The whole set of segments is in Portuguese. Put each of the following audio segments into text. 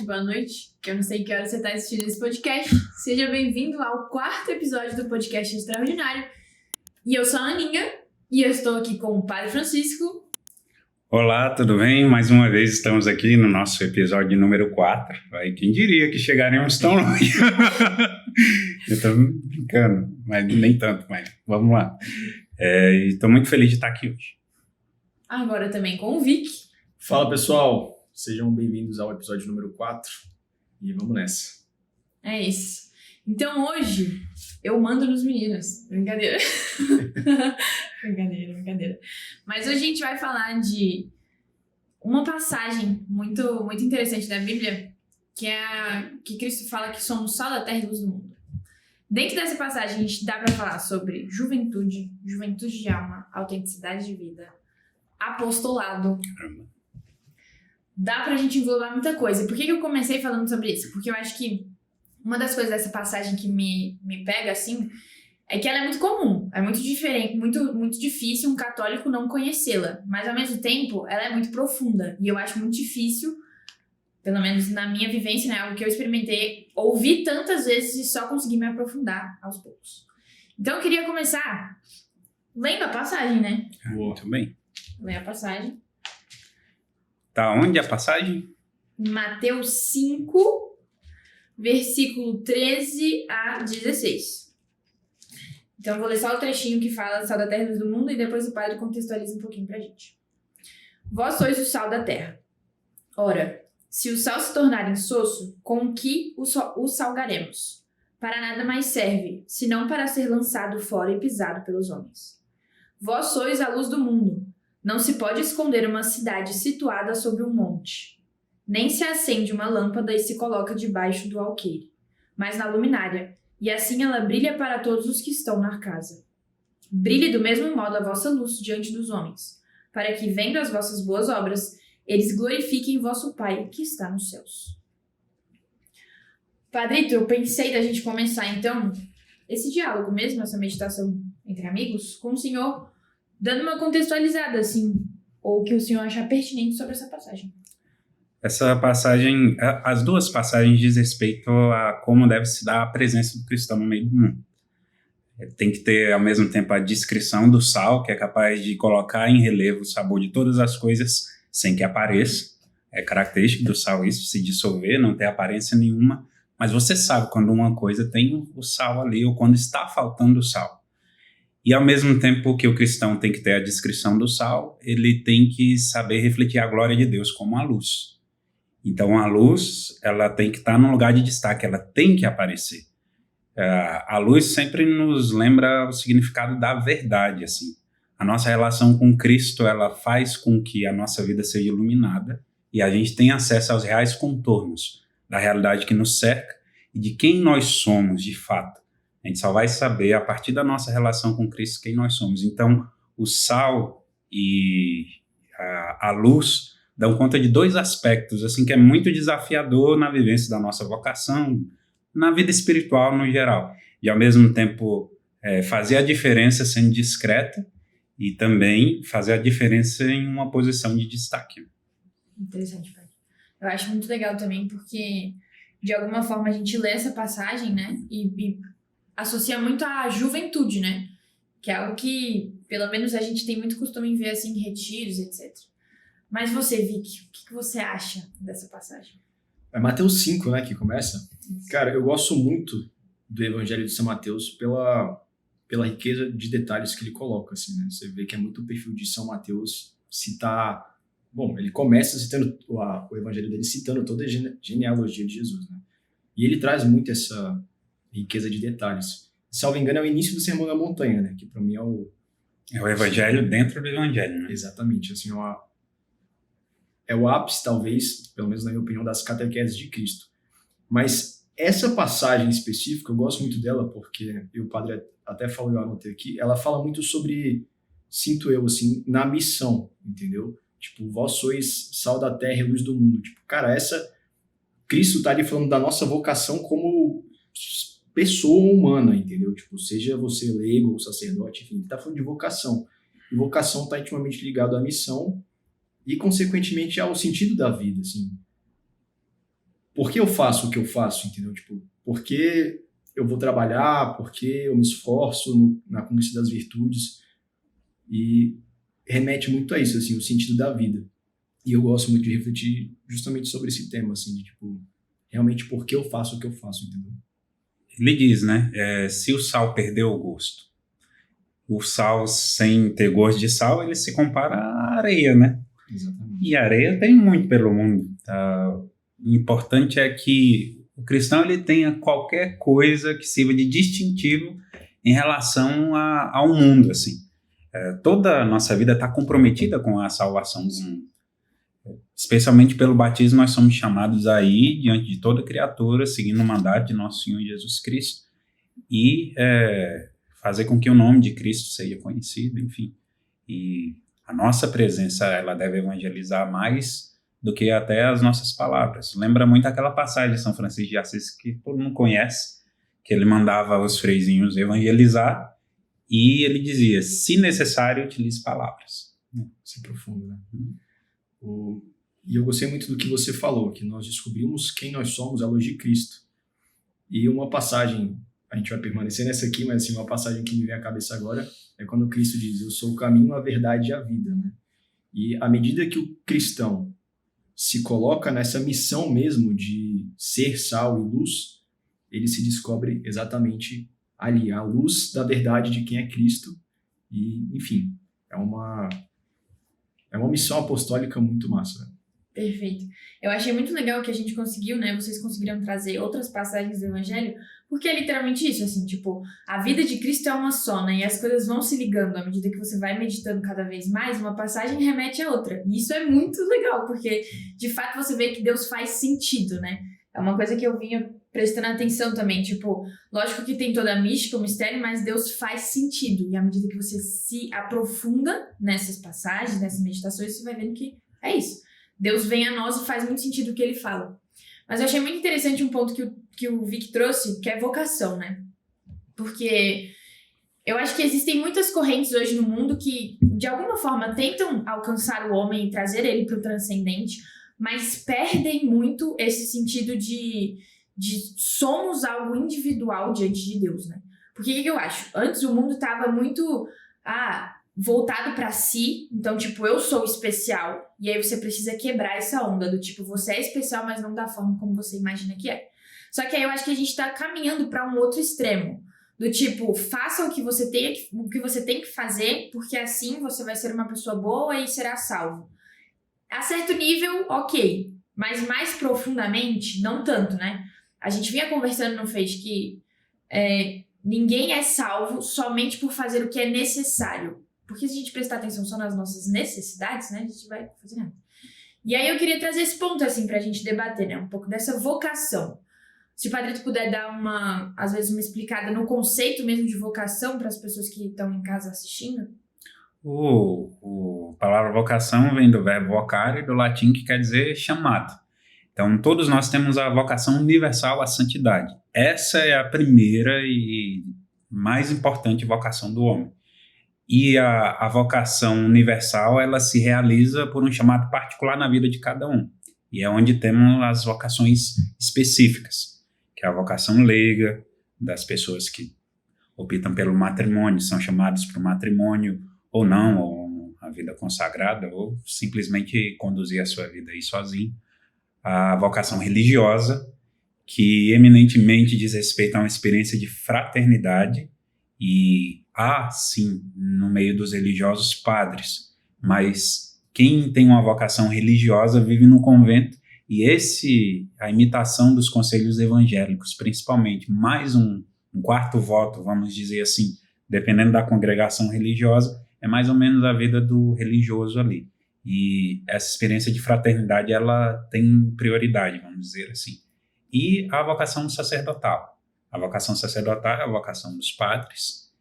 boa noite, que eu não sei que hora você está assistindo esse podcast. Seja bem-vindo ao 4º episódio do podcast Extraordinário. E eu sou a Aninha, e eu estou aqui com o Padre Francisco. Olá, tudo bem? Mais uma vez estamos aqui no nosso episódio número 4. Aí, quem diria que chegaríamos tão longe? Eu estou brincando, mas nem tanto, mas vamos lá. Estou muito feliz de estar aqui hoje. Agora também com o Vic. Fala, pessoal! Sejam bem-vindos ao episódio número 4 e vamos nessa. É isso. Então hoje eu mando nos meninos. Brincadeira. Brincadeira. Mas hoje a gente vai falar de uma passagem muito, muito interessante da Bíblia, que Cristo fala que somos sal da terra e luz do mundo. Dentro dessa passagem a gente dá para falar sobre juventude de alma, autenticidade de vida, apostolado. Dá pra gente englobar muita coisa. Por que eu comecei falando sobre isso? Porque eu acho que uma das coisas dessa passagem que me pega, assim, é que ela é muito comum, é muito diferente, muito difícil um católico não conhecê-la. Mas, ao mesmo tempo, ela é muito profunda. E eu acho muito difícil, pelo menos na minha vivência, né, algo que eu experimentei, ouvir tantas vezes e só conseguir me aprofundar aos poucos. Então, eu queria começar lendo a passagem, né? Muito bem. Ler a passagem. Tá onde a passagem? Mateus 5, versículo 13 a 16. Então eu vou ler só o trechinho que fala sal da terra e luz do mundo e depois o padre contextualiza um pouquinho pra gente. Vós sois o sal da terra. Ora, se o sal se tornar insosso, com que o salgaremos? Para nada mais serve, senão para ser lançado fora e pisado pelos homens. Vós sois a luz do mundo. Não se pode esconder uma cidade situada sobre um monte. Nem se acende uma lâmpada e se coloca debaixo do alqueire, mas na luminária, e assim ela brilha para todos os que estão na casa. Brilhe do mesmo modo a vossa luz diante dos homens, para que, vendo as vossas boas obras, eles glorifiquem vosso Pai que está nos céus. Padrito, eu pensei da gente começar, então, esse diálogo mesmo, essa meditação entre amigos, com o senhor dando uma contextualizada, assim, ou o que o senhor achar pertinente sobre essa passagem. Essa passagem, as duas passagens diz respeito a como deve se dar a presença do cristão no meio do mundo. Tem que ter, ao mesmo tempo, a descrição do sal, que é capaz de colocar em relevo o sabor de todas as coisas sem que apareça. É característico do sal isso, se dissolver, não ter aparência nenhuma. Mas você sabe quando uma coisa tem o sal ali ou quando está faltando o sal. E, ao mesmo tempo que o cristão tem que ter a descrição do sal, ele tem que saber refletir a glória de Deus como a luz. Então, a luz, ela tem que estar num lugar de destaque, ela tem que aparecer. A luz sempre nos lembra o significado da verdade, assim. A nossa relação com Cristo, ela faz com que a nossa vida seja iluminada e a gente tenha acesso aos reais contornos da realidade que nos cerca e de quem nós somos, de fato. A gente só vai saber, a partir da nossa relação com Cristo, quem nós somos. Então, o sal e a luz dão conta de dois aspectos, assim, que é muito desafiador na vivência da nossa vocação, na vida espiritual no geral. E, ao mesmo tempo, fazer a diferença sendo discreta e também fazer a diferença em uma posição de destaque. Interessante, pai. Eu acho muito legal também, porque, de alguma forma, a gente lê essa passagem, né, e associa muito à juventude, né? Que é algo que, pelo menos, a gente tem muito costume em ver, assim, em retiros, etc. Mas você, Vic, o que você acha dessa passagem? É Mateus 5, né, que começa. Cara, eu gosto muito do Evangelho de São Mateus pela riqueza de detalhes que ele coloca, assim, né? Você vê que é muito o perfil de São Mateus citar... Bom, ele começa citando o Evangelho dele, citando toda a genealogia de Jesus, né? E ele traz muito essa riqueza de detalhes. Salvo engano, é o início do Sermão da Montanha, né? Que para mim é o Evangelho dentro do Evangelho, né? Exatamente. Assim, é o ápice, talvez, pelo menos na minha opinião, das catequeses de Cristo. Mas essa passagem específica, eu gosto muito dela porque, e o padre até falou, eu anotei aqui, ela fala muito sobre, sinto eu, assim, na missão, entendeu? Tipo, vós sois sal da terra e luz do mundo. Tipo, cara, Cristo tá ali falando da nossa vocação como pessoa humana, entendeu? Tipo, seja você leigo ou sacerdote, enfim, ele tá falando de vocação. E vocação tá intimamente ligado à missão e, consequentemente, ao sentido da vida, assim. por que eu faço o que eu faço, entendeu? Tipo, por que eu vou trabalhar, por que eu me esforço na conquista das virtudes, e remete muito a isso, assim, o sentido da vida. E eu gosto muito de refletir justamente sobre esse tema, assim, de, tipo, realmente por que eu faço o que eu faço, entendeu? Ele diz, né, se o sal perdeu o gosto, o sal sem ter gosto de sal, ele se compara à areia, né? Exatamente. E a areia tem muito pelo mundo. O importante é que o cristão ele tenha qualquer coisa que sirva de distintivo em relação ao mundo, assim. Toda a nossa vida está comprometida com a salvação do mundo. Especialmente pelo batismo, nós somos chamados a ir diante de toda criatura, seguindo o mandato de nosso Senhor Jesus Cristo, e fazer com que o nome de Cristo seja conhecido, enfim. E a nossa presença, ela deve evangelizar mais do que até as nossas palavras. Lembra muito aquela passagem de São Francisco de Assis que todo mundo conhece, que ele mandava os freizinhos evangelizar e ele dizia, se necessário, utilize palavras. Isso é profundo, né? E eu gostei muito do que você falou, que nós descobrimos quem nós somos à luz de Cristo. E uma passagem, a gente vai permanecer nessa aqui, mas assim, uma passagem que me vem à cabeça agora é quando Cristo diz, eu sou o caminho, a verdade e a vida, né? E à medida que o cristão se coloca nessa missão mesmo de ser sal e luz, ele se descobre exatamente ali, a luz da verdade de quem é Cristo. E, enfim, é uma missão apostólica muito massa, né? Perfeito. Eu achei muito legal que a gente conseguiu, né? Vocês conseguiram trazer outras passagens do Evangelho, porque é literalmente isso, assim, tipo, a vida de Cristo é uma só, né? E as coisas vão se ligando à medida que você vai meditando cada vez mais, uma passagem remete à outra. E isso é muito legal, porque de fato você vê que Deus faz sentido, né? É uma coisa que eu vinha prestando atenção também, tipo, lógico que tem toda a mística, o mistério, mas Deus faz sentido. E à medida que você se aprofunda nessas passagens, nessas meditações, você vai vendo que é isso. Deus vem a nós e faz muito sentido o que ele fala. Mas eu achei muito interessante um ponto que o Vic trouxe, que é vocação, né? Porque eu acho que existem muitas correntes hoje no mundo que, de alguma forma, tentam alcançar o homem e trazer ele para o transcendente, mas perdem muito esse sentido de somos algo individual diante de Deus, né? Porque o que eu acho? Antes o mundo estava muito voltado para si, então, tipo, eu sou especial, e aí você precisa quebrar essa onda do tipo, você é especial, mas não da forma como você imagina que é. Só que aí eu acho que a gente tá caminhando para um outro extremo, do tipo, faça o que você tem que fazer, porque assim você vai ser uma pessoa boa e será salvo. A certo nível, ok, mas mais profundamente, não tanto, né? A gente vinha conversando no Face que ninguém é salvo somente por fazer o que é necessário. Porque se a gente prestar atenção só nas nossas necessidades, né, a gente vai fazer nada. E aí eu queria trazer esse ponto, assim, pra gente debater, né, um pouco dessa vocação. Se o Padre puder dar às vezes uma explicada no conceito mesmo de vocação para as pessoas que estão em casa assistindo. A palavra vocação vem do verbo vocare, do latim, que quer dizer chamado. Então, todos nós temos a vocação universal à santidade. Essa é a primeira e mais importante vocação do homem. E a vocação universal, ela se realiza por um chamado particular na vida de cada um. E é onde temos as vocações específicas, que é a vocação leiga, das pessoas que optam pelo matrimônio, são chamados para o matrimônio, ou não, ou a vida consagrada, ou simplesmente conduzir a sua vida aí sozinho. A vocação religiosa, que eminentemente diz respeito a uma experiência de fraternidade, e há, sim, no meio dos religiosos, padres, mas quem tem uma vocação religiosa vive no convento, e a imitação dos conselhos evangélicos, principalmente, mais um quarto voto, vamos dizer assim, dependendo da congregação religiosa, é mais ou menos a vida do religioso ali. E essa experiência de fraternidade, ela tem prioridade, vamos dizer assim. E a vocação sacerdotal. A vocação sacerdotal é a vocação dos padres,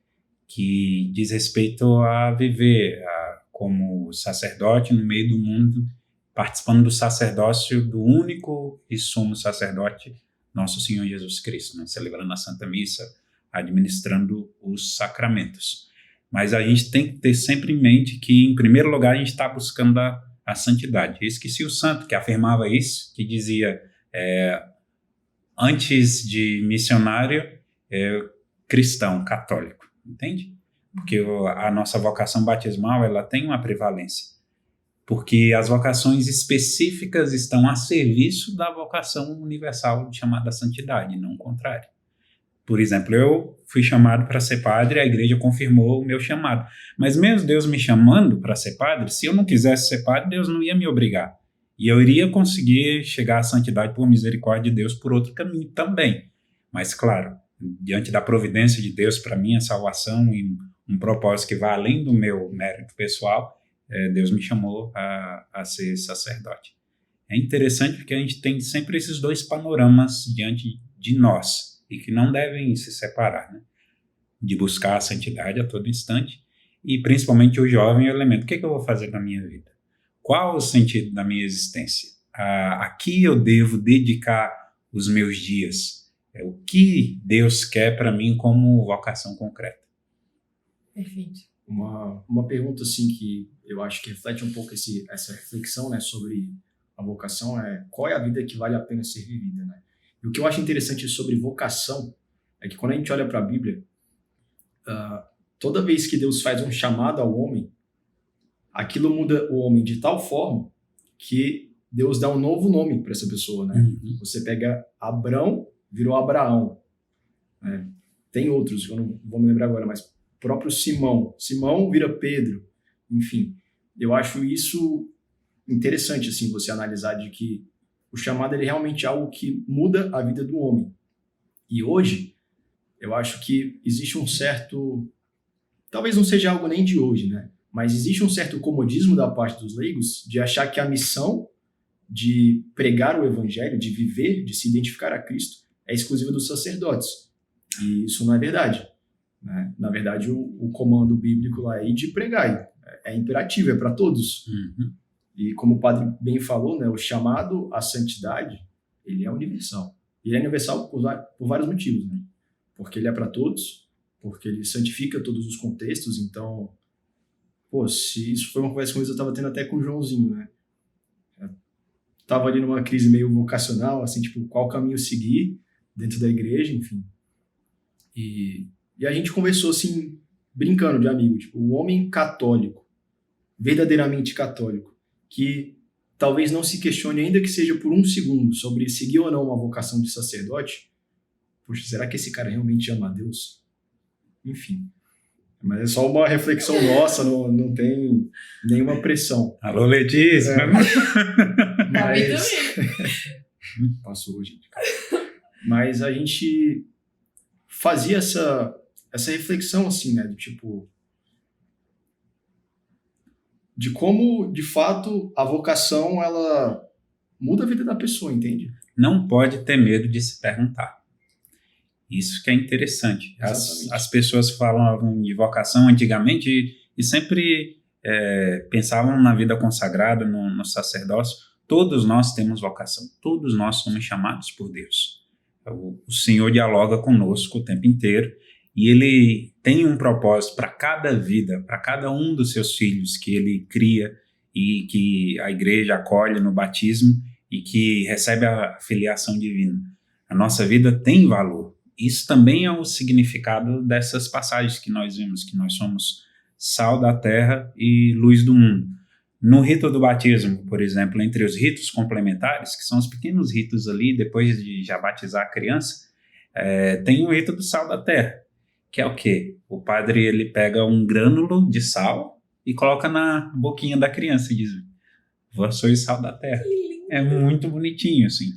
que diz respeito a viver como sacerdote no meio do mundo, participando do sacerdócio do único e sumo sacerdote, nosso Senhor Jesus Cristo, né? Celebrando a Santa Missa, administrando os sacramentos. Mas a gente tem que ter sempre em mente que, em primeiro lugar, a gente está buscando a santidade. Eu esqueci o santo que afirmava isso, que dizia, Antes de missionário, cristão, católico, entende? Porque a nossa vocação batismal, ela tem uma prevalência. Porque as vocações específicas estão a serviço da vocação universal chamada santidade, não o contrário. Por exemplo, eu fui chamado para ser padre, a igreja confirmou o meu chamado. Mas mesmo Deus me chamando para ser padre, se eu não quisesse ser padre, Deus não ia me obrigar. E eu iria conseguir chegar à santidade por misericórdia de Deus por outro caminho também. Mas, claro, diante da providência de Deus para minha salvação e um propósito que vai além do meu mérito pessoal, Deus me chamou a ser sacerdote. É interessante porque a gente tem sempre esses dois panoramas diante de nós e que não devem se separar, né? De buscar a santidade a todo instante e principalmente o jovem elemento. O que eu vou fazer na minha vida? Qual o sentido da minha existência? A que eu devo dedicar os meus dias? O que Deus quer para mim como vocação concreta? Perfeito. Uma pergunta assim que eu acho que reflete um pouco essa reflexão, né, sobre a vocação é: qual é a vida que vale a pena ser vivida, né? E o que eu acho interessante sobre vocação é que quando a gente olha para a Bíblia, toda vez que Deus faz um chamado ao homem, aquilo muda o homem de tal forma que Deus dá um novo nome para essa pessoa, né? Uhum. Você pega Abrão, virou Abraão, né? Tem outros, eu não vou me lembrar agora, mas próprio Simão vira Pedro, enfim. Eu acho isso interessante, assim, você analisar de que o chamado ele realmente é algo que muda a vida do homem. E hoje, eu acho que existe um certo... Talvez não seja algo nem de hoje, né? Mas existe um certo comodismo da parte dos leigos de achar que a missão de pregar o evangelho, de viver, de se identificar a Cristo, é exclusiva dos sacerdotes. E isso não é verdade, né? Na verdade, o comando bíblico lá é de pregar. É imperativo, é para todos. Uhum. E como o padre bem falou, né, o chamado à santidade, ele é universal. E ele é universal por vários motivos, né? Porque ele é para todos, porque ele santifica todos os contextos. Então, se isso foi uma conversa que eu estava tendo até com o Joãozinho, né? Estava ali numa crise meio vocacional, assim, tipo, qual caminho seguir dentro da igreja, enfim. E a gente conversou, assim, brincando de amigo, tipo, o homem católico, verdadeiramente católico, que talvez não se questione, ainda que seja por um segundo, sobre seguir ou não uma vocação de sacerdote, poxa, será que esse cara realmente ama a Deus? Enfim. Mas é só uma reflexão nossa, não tem nenhuma pressão. Alô, Letícia! Mas... Passou, gente. Mas a gente fazia essa reflexão, assim, né? De como, de fato, a vocação, ela muda a vida da pessoa, entende? Não pode ter medo de se perguntar. Isso que é interessante. As pessoas falavam de vocação antigamente e sempre pensavam na vida consagrada, no sacerdócio. Todos nós temos vocação. Todos nós somos chamados por Deus. O Senhor dialoga conosco o tempo inteiro e Ele tem um propósito para cada vida, para cada um dos seus filhos que Ele cria e que a igreja acolhe no batismo e que recebe a filiação divina. A nossa vida tem valor. Isso também é o significado dessas passagens que nós vimos, que nós somos sal da terra e luz do mundo. No rito do batismo, por exemplo, entre os ritos complementares, que são os pequenos ritos ali, depois de já batizar a criança, tem o rito do sal da terra, que é o quê? O padre ele pega um grânulo de sal e coloca na boquinha da criança e diz: "Vós sois sal da terra." É muito bonitinho, assim.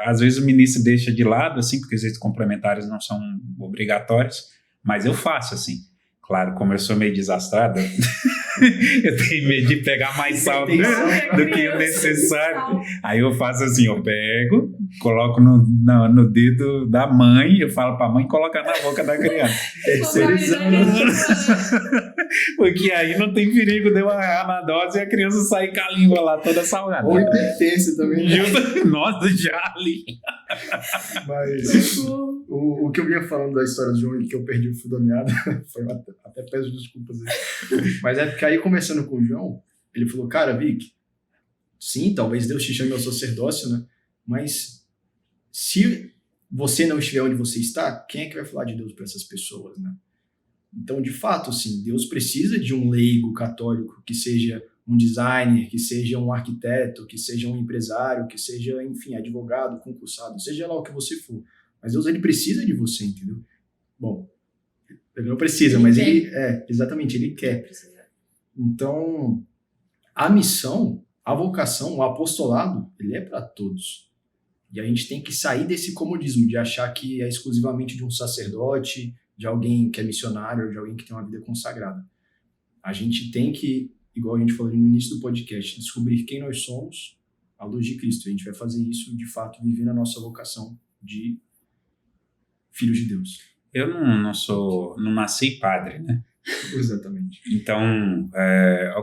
Às vezes o ministro deixa de lado, assim, porque os ritos complementares não são obrigatórios, mas eu faço, assim. Claro, como eu sou meio desastrado, eu tenho medo de pegar mais sal do que o necessário. Aí eu faço assim, eu pego, coloco no dedo da mãe, eu falo pra mãe colocar na boca da criança. Porque aí não tem perigo de eu errar na dose e a criança sair com a língua lá toda salgada. Ou hipertensa também. Né? Nossa, já ali. Mas o que eu vinha falando da história do João e que eu perdi o fio da meada, foi até peço desculpas aí. Mas é porque aí, conversando com o João, ele falou: "Cara, Vic, sim, talvez Deus te chame ao sacerdócio, né? Mas se você não estiver onde você está, quem é que vai falar de Deus para essas pessoas, né? Então, de fato, sim, Deus precisa de um leigo católico que seja um designer, que seja um arquiteto, que seja um empresário, que seja, enfim, advogado, concursado, seja lá o que você for. Mas Deus, ele precisa de você, entendeu? Bom, ele não precisa, mas ele exatamente, ele quer. Então, a missão, a vocação, o apostolado, ele é para todos. E a gente tem que sair desse comodismo de achar que é exclusivamente de um sacerdote, de alguém que é missionário, de alguém que tem uma vida consagrada. A gente tem que, igual a gente falou no início do podcast, descobrir quem nós somos à luz de Cristo. A gente vai fazer isso, de fato, vivendo a nossa vocação de filhos de Deus. Eu não nasci padre, né? Exatamente. Então,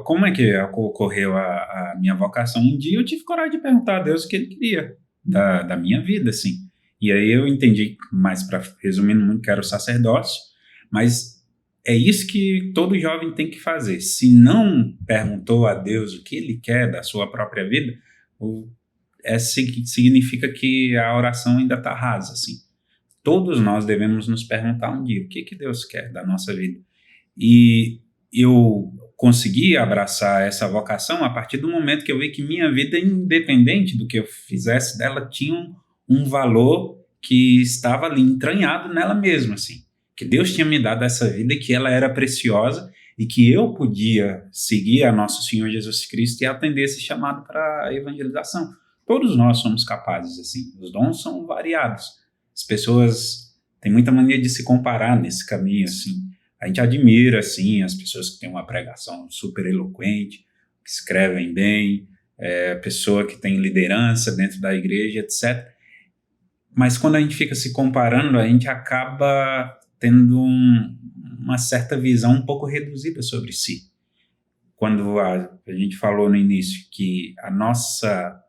como é que ocorreu a minha vocação? Um dia eu tive coragem de perguntar a Deus o que ele queria da minha vida, assim. E aí eu entendi, mais para resumindo muito, que era o sacerdócio, mas é isso que todo jovem tem que fazer. Se não perguntou a Deus o que ele quer da sua própria vida, significa que a oração ainda está rasa, assim. Todos nós devemos nos perguntar um dia o que Deus quer da nossa vida. E eu consegui abraçar essa vocação a partir do momento que eu vi que minha vida, independente do que eu fizesse dela, tinha um valor que estava ali entranhado nela mesma, assim. Que Deus tinha me dado essa vida e que ela era preciosa e que eu podia seguir a nosso Senhor Jesus Cristo e atender esse chamado para a evangelização. Todos nós somos capazes, assim. Os dons são variados. As pessoas têm muita mania de se comparar nesse caminho, assim. A gente admira, assim, as pessoas que têm uma pregação super eloquente, que escrevem bem, pessoa que tem liderança dentro da igreja, etc. Mas quando a gente fica se comparando, a gente acaba tendo uma certa visão um pouco reduzida sobre si. Quando a gente falou no início que a nossa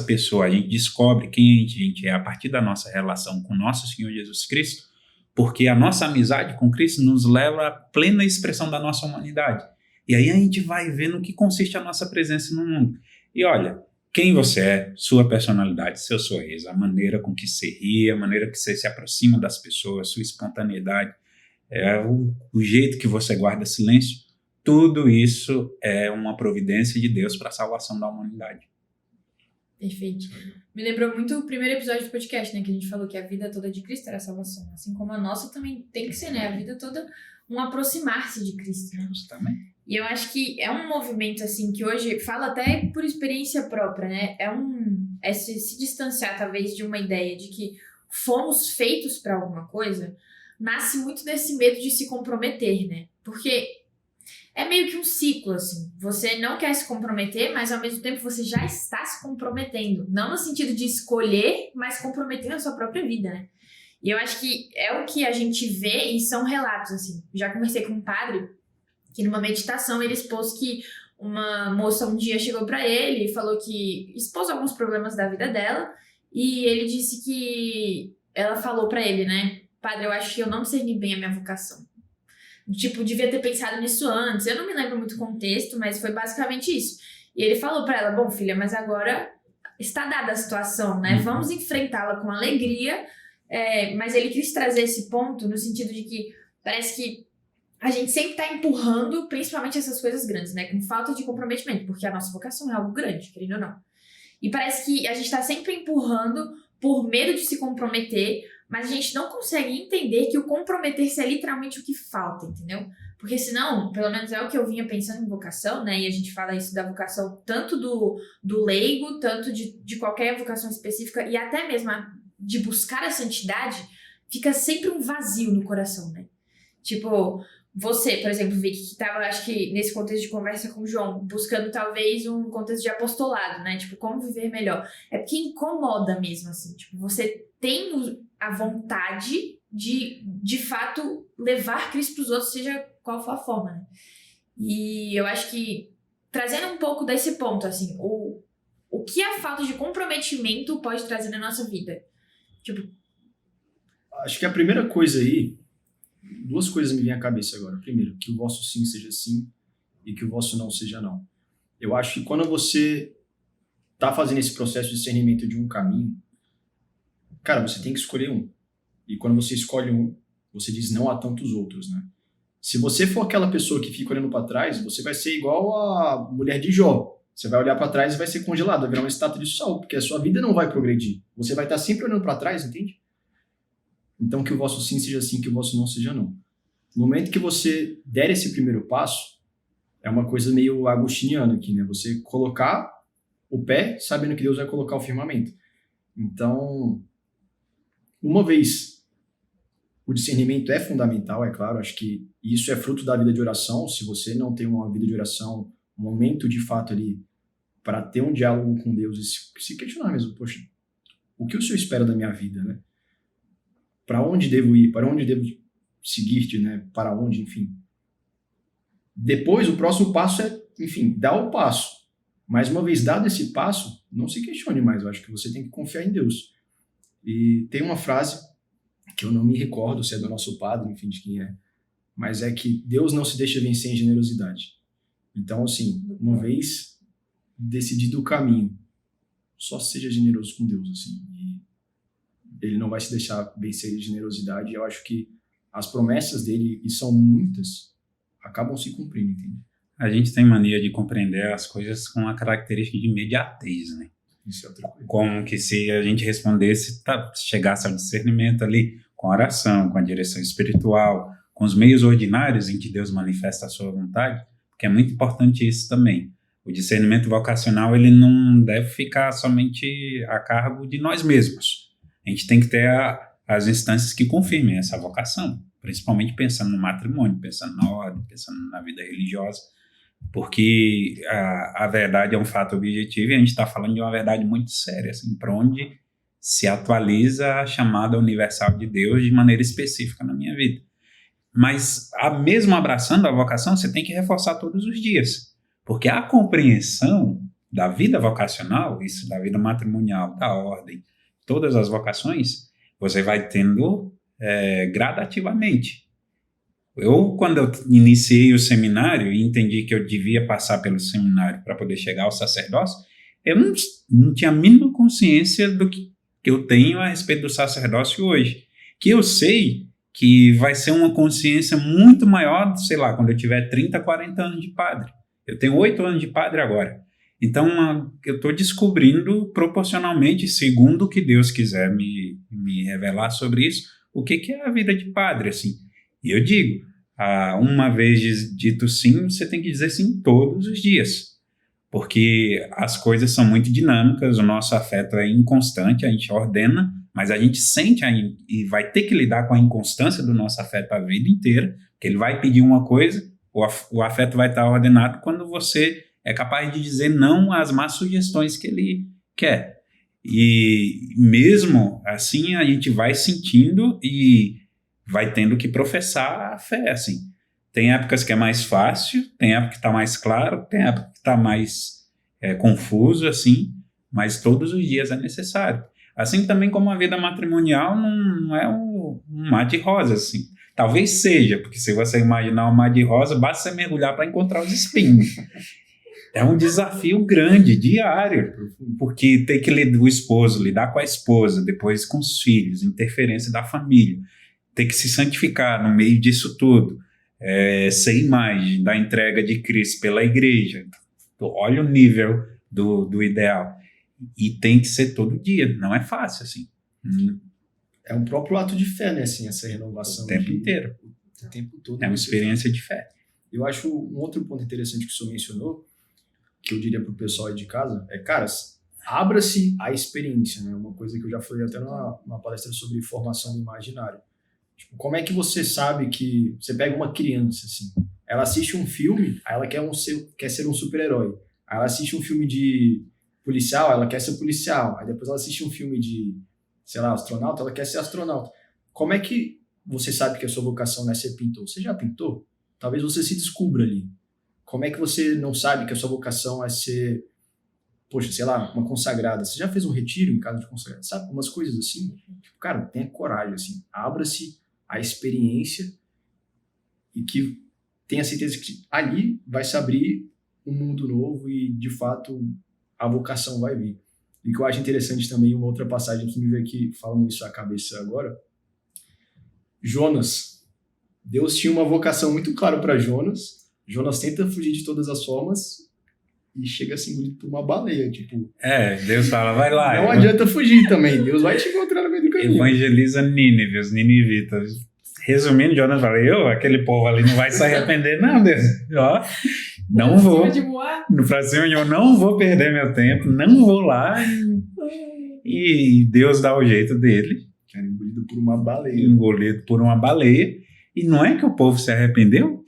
pessoa, a gente descobre quem a gente é a partir da nossa relação com nosso Senhor Jesus Cristo, porque a nossa amizade com Cristo nos leva à plena expressão da nossa humanidade. E aí a gente vai vendo o que consiste a nossa presença no mundo. E olha, quem você é, sua personalidade, seu sorriso, a maneira com que você ri, a maneira que você se aproxima das pessoas, sua espontaneidade, o jeito que você guarda silêncio, tudo isso é uma providência de Deus para a salvação da humanidade. Perfeito. Me lembrou muito o primeiro episódio do podcast, né? Que a gente falou que a vida toda de Cristo era a salvação. Assim como a nossa também tem que ser, né? A vida toda um aproximar-se de Cristo, né? Justamente. E eu acho que é um movimento, assim, que hoje, fala até por experiência própria, né? É se distanciar, talvez, de uma ideia de que fomos feitos para alguma coisa, nasce muito desse medo de se comprometer, né? Porque é meio que um ciclo, assim. Você não quer se comprometer, mas ao mesmo tempo você já está se comprometendo. Não no sentido de escolher, mas comprometendo a sua própria vida, né? E eu acho que é o que a gente vê e são relatos, assim. Já conversei com um padre que numa meditação ele expôs que uma moça um dia chegou pra ele e falou que expôs alguns problemas da vida dela e ele disse que ela falou pra ele, né? Padre, eu acho que eu não discerni bem a minha vocação. Tipo, devia ter pensado nisso antes. Eu não me lembro muito o contexto, mas foi basicamente isso. E ele falou pra ela, bom, filha, mas agora está dada a situação, né? Vamos enfrentá-la com alegria. Mas ele quis trazer esse ponto no sentido de que parece que a gente sempre está empurrando, principalmente essas coisas grandes, né? Com falta de comprometimento, porque a nossa vocação é algo grande, querendo ou não. E parece que a gente está sempre empurrando por medo de se comprometer, mas a gente não consegue entender que o comprometer-se é literalmente o que falta, entendeu? Porque senão, pelo menos é o que eu vinha pensando em vocação, né? E a gente fala isso da vocação tanto do leigo, tanto de qualquer vocação específica, e até mesmo de buscar a santidade, fica sempre um vazio no coração, né? Tipo, você, por exemplo, Vicky, que estava, acho que nesse contexto de conversa com o João, buscando talvez um contexto de apostolado, né? Tipo, como viver melhor. É porque incomoda mesmo, assim. Tipo, você tem a vontade de fato, levar Cristo para os outros, seja qual for a forma, né? E eu acho que, trazendo um pouco desse ponto, assim, o que a falta de comprometimento pode trazer na nossa vida? Tipo... Acho que a primeira coisa aí, duas coisas me vêm à cabeça agora. Primeiro, que o vosso sim seja sim e que o vosso não seja não. Eu acho que quando você tá fazendo esse processo de discernimento de um caminho, cara, você tem que escolher um. E quando você escolhe um, você diz não a tantos outros, né? Se você for aquela pessoa que fica olhando para trás, você vai ser igual a mulher de Jó. Você vai olhar para trás e vai ser congelado, vai virar uma estátua de sal, porque a sua vida não vai progredir. Você vai estar sempre olhando para trás, entende? Então que o vosso sim seja sim, que o vosso não seja não. No momento que você der esse primeiro passo, é uma coisa meio agostiniana aqui, né? Você colocar o pé sabendo que Deus vai colocar o firmamento. Então, uma vez o discernimento é fundamental, é claro, acho que isso é fruto da vida de oração. Se você não tem uma vida de oração, um momento de fato ali para ter um diálogo com Deus e se questionar mesmo, poxa, o que o Senhor espera da minha vida, né? Para onde devo ir? Para onde devo seguir-te, né? Para onde, enfim. Depois, o próximo passo é, enfim, dar o passo. Mas uma vez dado esse passo, não se questione mais. Eu acho que você tem que confiar em Deus. E tem uma frase que eu não me recordo se é do nosso padre, enfim, de quem é, mas é que Deus não se deixa vencer em generosidade. Então, assim, uma vez decidido o caminho, só seja generoso com Deus, assim, e ele não vai se deixar vencer em generosidade. E eu acho que as promessas dele, e são muitas, acabam se cumprindo, entende? A gente tem mania de compreender as coisas com a característica de imediatez, né? Isso é outra coisa. Como que se a gente respondesse, chegasse ao discernimento ali, com a oração, com a direção espiritual, com os meios ordinários em que Deus manifesta a sua vontade, porque é muito importante isso também. O discernimento vocacional, ele não deve ficar somente a cargo de nós mesmos. A gente tem que ter as instâncias que confirmem essa vocação, principalmente pensando no matrimônio, pensando na ordem, pensando na vida religiosa, porque a verdade é um fato objetivo e a gente está falando de uma verdade muito séria, assim, para onde se atualiza a chamada universal de Deus de maneira específica na minha vida. Mas, mesmo abraçando a vocação, você tem que reforçar todos os dias, porque a compreensão da vida vocacional, isso da vida matrimonial, da ordem, todas as vocações, você vai tendo gradativamente. Quando eu iniciei o seminário e entendi que eu devia passar pelo seminário para poder chegar ao sacerdócio, eu não tinha a mínima consciência do que eu tenho a respeito do sacerdócio hoje. Que eu sei que vai ser uma consciência muito maior, sei lá, quando eu tiver 30, 40 anos de padre. Eu tenho 8 anos de padre agora. Então, eu estou descobrindo proporcionalmente, segundo o que Deus quiser me revelar sobre isso, o que é a vida de padre, assim. E eu digo, uma vez dito sim, você tem que dizer sim todos os dias. Porque as coisas são muito dinâmicas, o nosso afeto é inconstante, a gente ordena, mas a gente sente e vai ter que lidar com a inconstância do nosso afeto a vida inteira, porque ele vai pedir uma coisa, o afeto vai estar ordenado quando você é capaz de dizer não às más sugestões que ele quer. E mesmo assim a gente vai sentindo e vai tendo que professar a fé, assim. Tem épocas que é mais fácil, tem época que está mais claro, tem época que está mais confuso, assim, mas todos os dias é necessário. Assim também como a vida matrimonial não é um mar de rosas, assim. Talvez seja, porque se você imaginar um mar de rosa, basta você mergulhar para encontrar os espinhos. É um desafio grande, diário, porque tem que o esposo lidar com a esposa, depois com os filhos, interferência da família, tem que se santificar no meio disso tudo. Ser imagem da entrega de Cristo pela igreja. Olha o nível do ideal. E tem que ser todo dia, não é fácil, assim. É um próprio ato de fé, né, assim, essa renovação. O tempo inteiro. O tempo todo. É uma experiência de fé. Eu acho um outro ponto interessante que o senhor mencionou, que eu diria para o pessoal aí de casa, caras, abra-se à experiência, né? Uma coisa que eu já falei até numa palestra sobre formação do imaginário. Tipo, como é que você sabe que... Você pega uma criança, assim, ela assiste um filme, aí ela quer ser um super-herói. Aí ela assiste um filme de policial, ela quer ser policial. Aí depois ela assiste um filme de, sei lá, astronauta, ela quer ser astronauta. Como é que você sabe que a sua vocação não é ser pintor? Você já pintou? Talvez você se descubra ali. Como é que você não sabe que a sua vocação é ser, poxa, sei lá, uma consagrada? Você já fez um retiro em casa de consagrada? Sabe, umas coisas assim? Tipo, cara, tenha coragem, assim. Abra-se a experiência e que tenha certeza que ali vai se abrir um mundo novo e, de fato, a vocação vai vir. E que eu acho interessante também, uma outra passagem que me veio aqui falando isso à cabeça agora, Jonas. Deus tinha uma vocação muito clara para Jonas. Jonas tenta fugir de todas as formas e chega a ser engolido por uma baleia, tipo... Deus fala, vai lá. Não adianta fugir também, Deus vai te encontrar no meio do caminho. Evangeliza Nínive, os ninivitas. Resumindo, Jonas fala, aquele povo ali não vai se arrepender, não, Deus. Ó, não vou. Pra cima de eu não vou perder meu tempo, não vou lá. E Deus dá o jeito dele. Que era engolido por uma baleia. Engolido por uma baleia. E não é que o povo se arrependeu?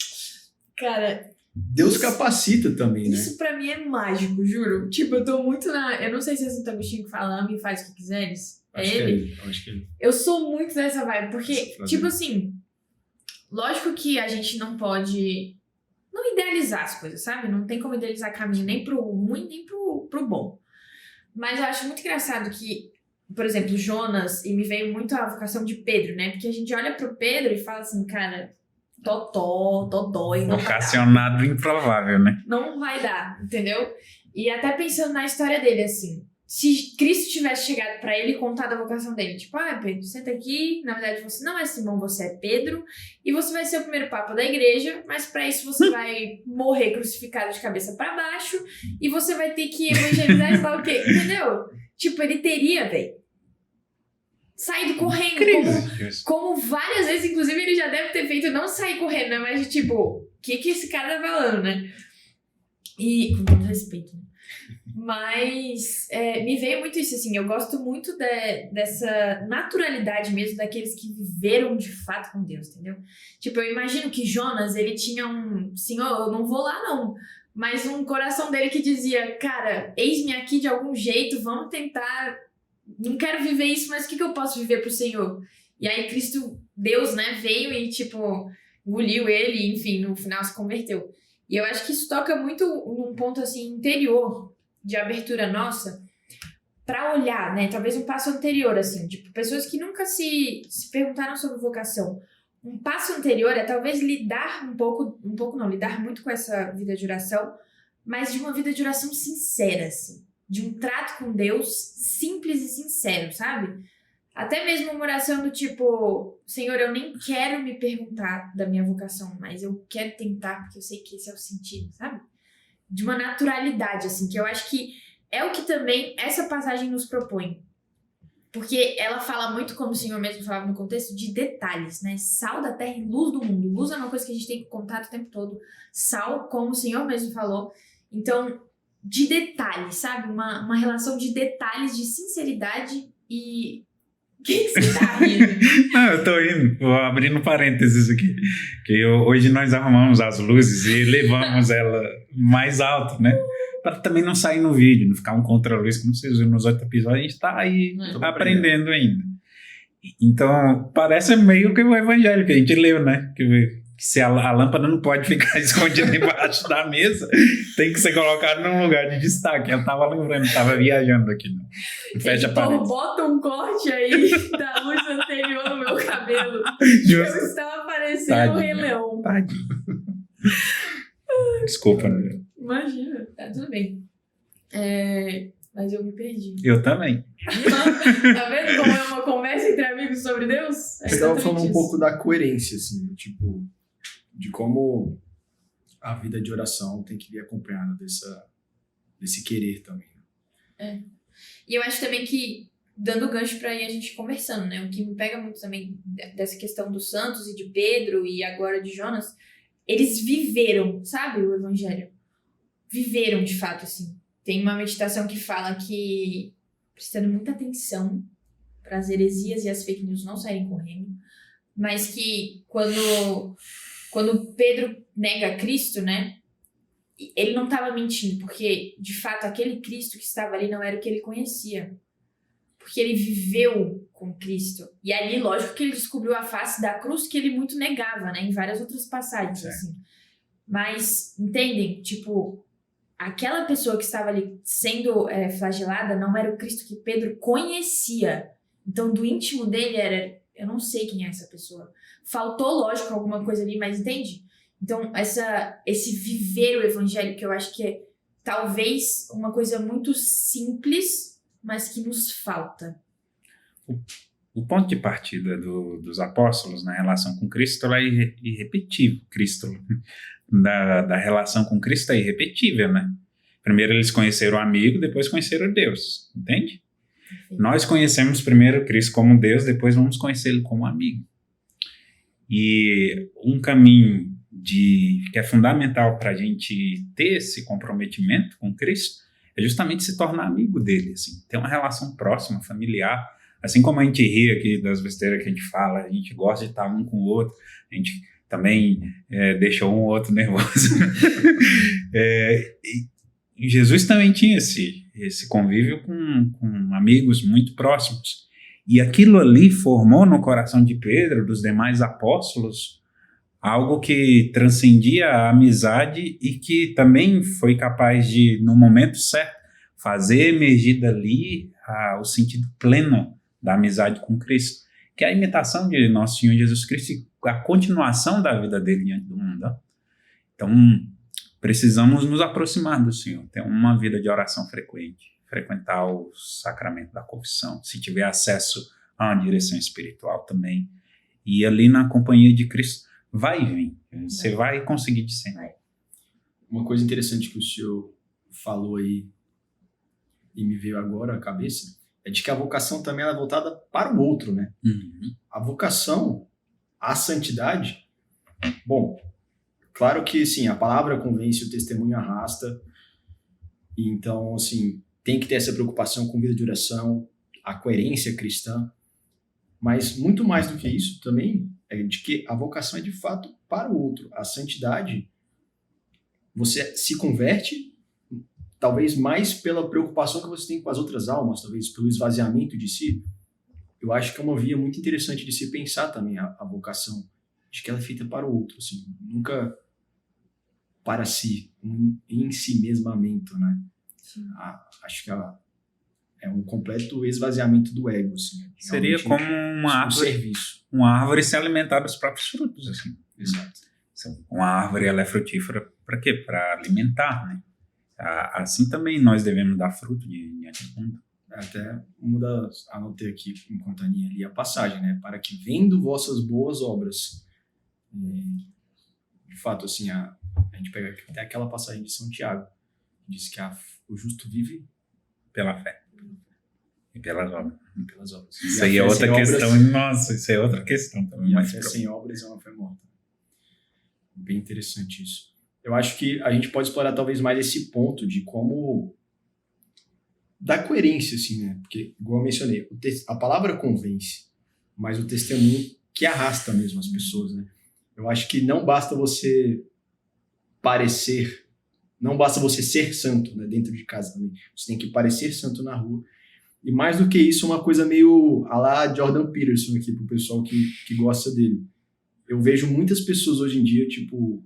Cara... Deus capacita também, né? Isso pra mim é mágico, juro. Tipo, eu tô muito na... Eu não sei se é Santo Agostinho que fala, ame e faz o que quiseres. Acho que é ele. Acho que é ele. Eu sou muito dessa vibe, porque, tipo assim, lógico que a gente não pode não idealizar as coisas, sabe? Não tem como idealizar caminho nem pro ruim, nem pro bom. Mas eu acho muito engraçado que, por exemplo, Jonas, e me veio muito a vocação de Pedro, né? Porque a gente olha pro Pedro e fala assim, cara... Todói, não vocacionado improvável, né? Não vai dar, entendeu? E até pensando na história dele, assim, se Cristo tivesse chegado pra ele e contado a vocação dele, tipo, Pedro, senta aqui, na verdade você não é Simão, você é Pedro, e você vai ser o primeiro papa da igreja, mas pra isso você vai morrer crucificado de cabeça pra baixo, e você vai ter que evangelizar e falar o quê? Entendeu? Tipo, ele teria, velho, saído correndo, como várias vezes, inclusive ele já deve ter feito, não sair correndo, né? Mas tipo, o que esse cara tá falando, né? E com todo respeito, né? Mas me veio muito isso, assim, eu gosto muito dessa naturalidade mesmo daqueles que viveram de fato com Deus, entendeu? Tipo, eu imagino que Jonas, ele tinha Senhor, eu não vou lá não, mas um coração dele que dizia, cara, eis-me aqui de algum jeito, vamos tentar... Não quero viver isso, mas o que eu posso viver pro Senhor? E aí Cristo, Deus, né, veio e, tipo, engoliu ele e, enfim, no final se converteu. E eu acho que isso toca muito num ponto, assim, interior de abertura nossa pra olhar, né, talvez um passo anterior, assim, tipo, pessoas que nunca se perguntaram sobre vocação. Um passo anterior é talvez lidar lidar muito com essa vida de oração, mas de uma vida de oração sincera, assim. De um trato com Deus simples e sincero, sabe? Até mesmo uma oração do tipo, Senhor, eu nem quero me perguntar da minha vocação, mas eu quero tentar porque eu sei que esse é o sentido, sabe? De uma naturalidade, assim, que eu acho que é o que também essa passagem nos propõe. Porque ela fala muito, como o Senhor mesmo falava no contexto, de detalhes, né? Sal da terra e luz do mundo. Luz é uma coisa que a gente tem contato o tempo todo. Sal, como o Senhor mesmo falou. Então... de detalhes, sabe? Uma relação de detalhes, de sinceridade e... que você tá rindo? Não, eu tô indo, vou abrindo parênteses aqui. Que hoje nós arrumamos as luzes e levamos ela mais alto, né? Para também não sair no vídeo, não ficar um contra-luz, como vocês viram nos outros episódios, a gente tá aí aprendendo ainda. Então, parece meio que o evangelho que a gente leu, né? Que se a lâmpada não pode ficar escondida embaixo da mesa, tem que ser colocada num lugar de destaque. Eu tava lembrando, tava viajando aqui. Fecha a parede. Bota um corte aí da luz anterior no meu cabelo. Eu estava parecendo um Rei Leão. Tadinho. Desculpa, né? Imagina, tá tudo bem. Mas eu me perdi. Eu também. Tá vendo como é uma conversa entre amigos sobre Deus? Você estava falando um pouco da coerência, assim, tipo... de como a vida de oração tem que vir acompanhada desse querer também. E eu acho também que, dando gancho pra ir a gente conversando, né? O que me pega muito também dessa questão dos santos e de Pedro e agora de Jonas, eles viveram, sabe, o evangelho. Viveram, de fato, assim. Tem uma meditação que fala que, prestando muita atenção para as heresias e as fake news não saírem correndo, mas que quando Pedro nega Cristo, né, ele não estava mentindo, porque, de fato, aquele Cristo que estava ali não era o que ele conhecia. Porque ele viveu com Cristo. E ali, lógico que ele descobriu a face da cruz que ele muito negava, né, em várias outras passagens, assim. Mas, entendem? Tipo, aquela pessoa que estava ali sendo flagelada não era o Cristo que Pedro conhecia. Então, do íntimo dele era... eu não sei quem é essa pessoa. Faltou, lógico, alguma coisa ali, mas entende? Então, esse viver o evangelho que eu acho que talvez uma coisa muito simples, mas que nos falta. O ponto de partida dos apóstolos na relação com Cristo é irrepetível. Cristo, da relação com Cristo é irrepetível, né? Primeiro eles conheceram o amigo, depois conheceram Deus, entende? Nós conhecemos primeiro Cristo como Deus, depois vamos conhecê-lo como amigo. E um caminho que é fundamental para a gente ter esse comprometimento com Cristo é justamente se tornar amigo dele, assim, ter uma relação próxima, familiar. Assim como a gente ri aqui das besteiras que a gente fala, a gente gosta de estar um com o outro, a gente também deixa um ou outro nervoso. E Jesus também tinha esse convívio com amigos muito próximos. E aquilo ali formou no coração de Pedro, dos demais apóstolos, algo que transcendia a amizade e que também foi capaz de, no momento certo, fazer emergir dali o sentido pleno da amizade com Cristo, que é a imitação de nosso Senhor Jesus Cristo e a continuação da vida dele diante do mundo. Então, precisamos nos aproximar do Senhor, ter uma vida de oração frequente, frequentar o sacramento da confissão, se tiver acesso a uma direção espiritual também, e ali na companhia de Cristo, vai vir, você vai conseguir discernir. Uma coisa interessante que o senhor falou aí, e me veio agora à cabeça, é de que a vocação também é voltada para o outro, né? Uhum. A vocação, a santidade, bom, claro que, sim, a palavra convence, o testemunho arrasta, então, assim, tem que ter essa preocupação com vida de oração, a coerência cristã, mas muito mais do que isso também é de que a vocação é de fato para o outro. A santidade, você se converte talvez mais pela preocupação que você tem com as outras almas, talvez pelo esvaziamento de si. Eu acho que é uma via muito interessante de se pensar também a vocação, de que ela é feita para o outro, assim, nunca para si, um ensimesmamento, né? Acho que é um completo esvaziamento do ego, assim. Seria como um serviço. Uma árvore se alimentar dos próprios frutos, assim. Exato. Uma árvore, ela é frutífera para quê? Para alimentar, né? Assim também nós devemos dar fruto diante do mundo. Até anotei aqui enquanto a Aninha lia a passagem, né? Para que vendo vossas boas obras. De fato, assim, a gente pega até aquela passagem de São Tiago, que diz que o justo vive pela fé e pelas obras. Isso aí é outra questão. Nossa, isso é outra questão também. E a fé sem obras é uma fé morta. Bem interessante isso. Eu acho que a gente pode explorar talvez mais esse ponto de como da coerência, assim, né? Porque, igual eu mencionei, a palavra convence, mas o testemunho que arrasta mesmo as pessoas, né? Eu acho que não basta você ser santo, né, dentro de casa também. Você tem que parecer santo na rua. E mais do que isso, uma coisa meio a lá Jordan Peterson aqui, pro pessoal que gosta dele. Eu vejo muitas pessoas hoje em dia, tipo,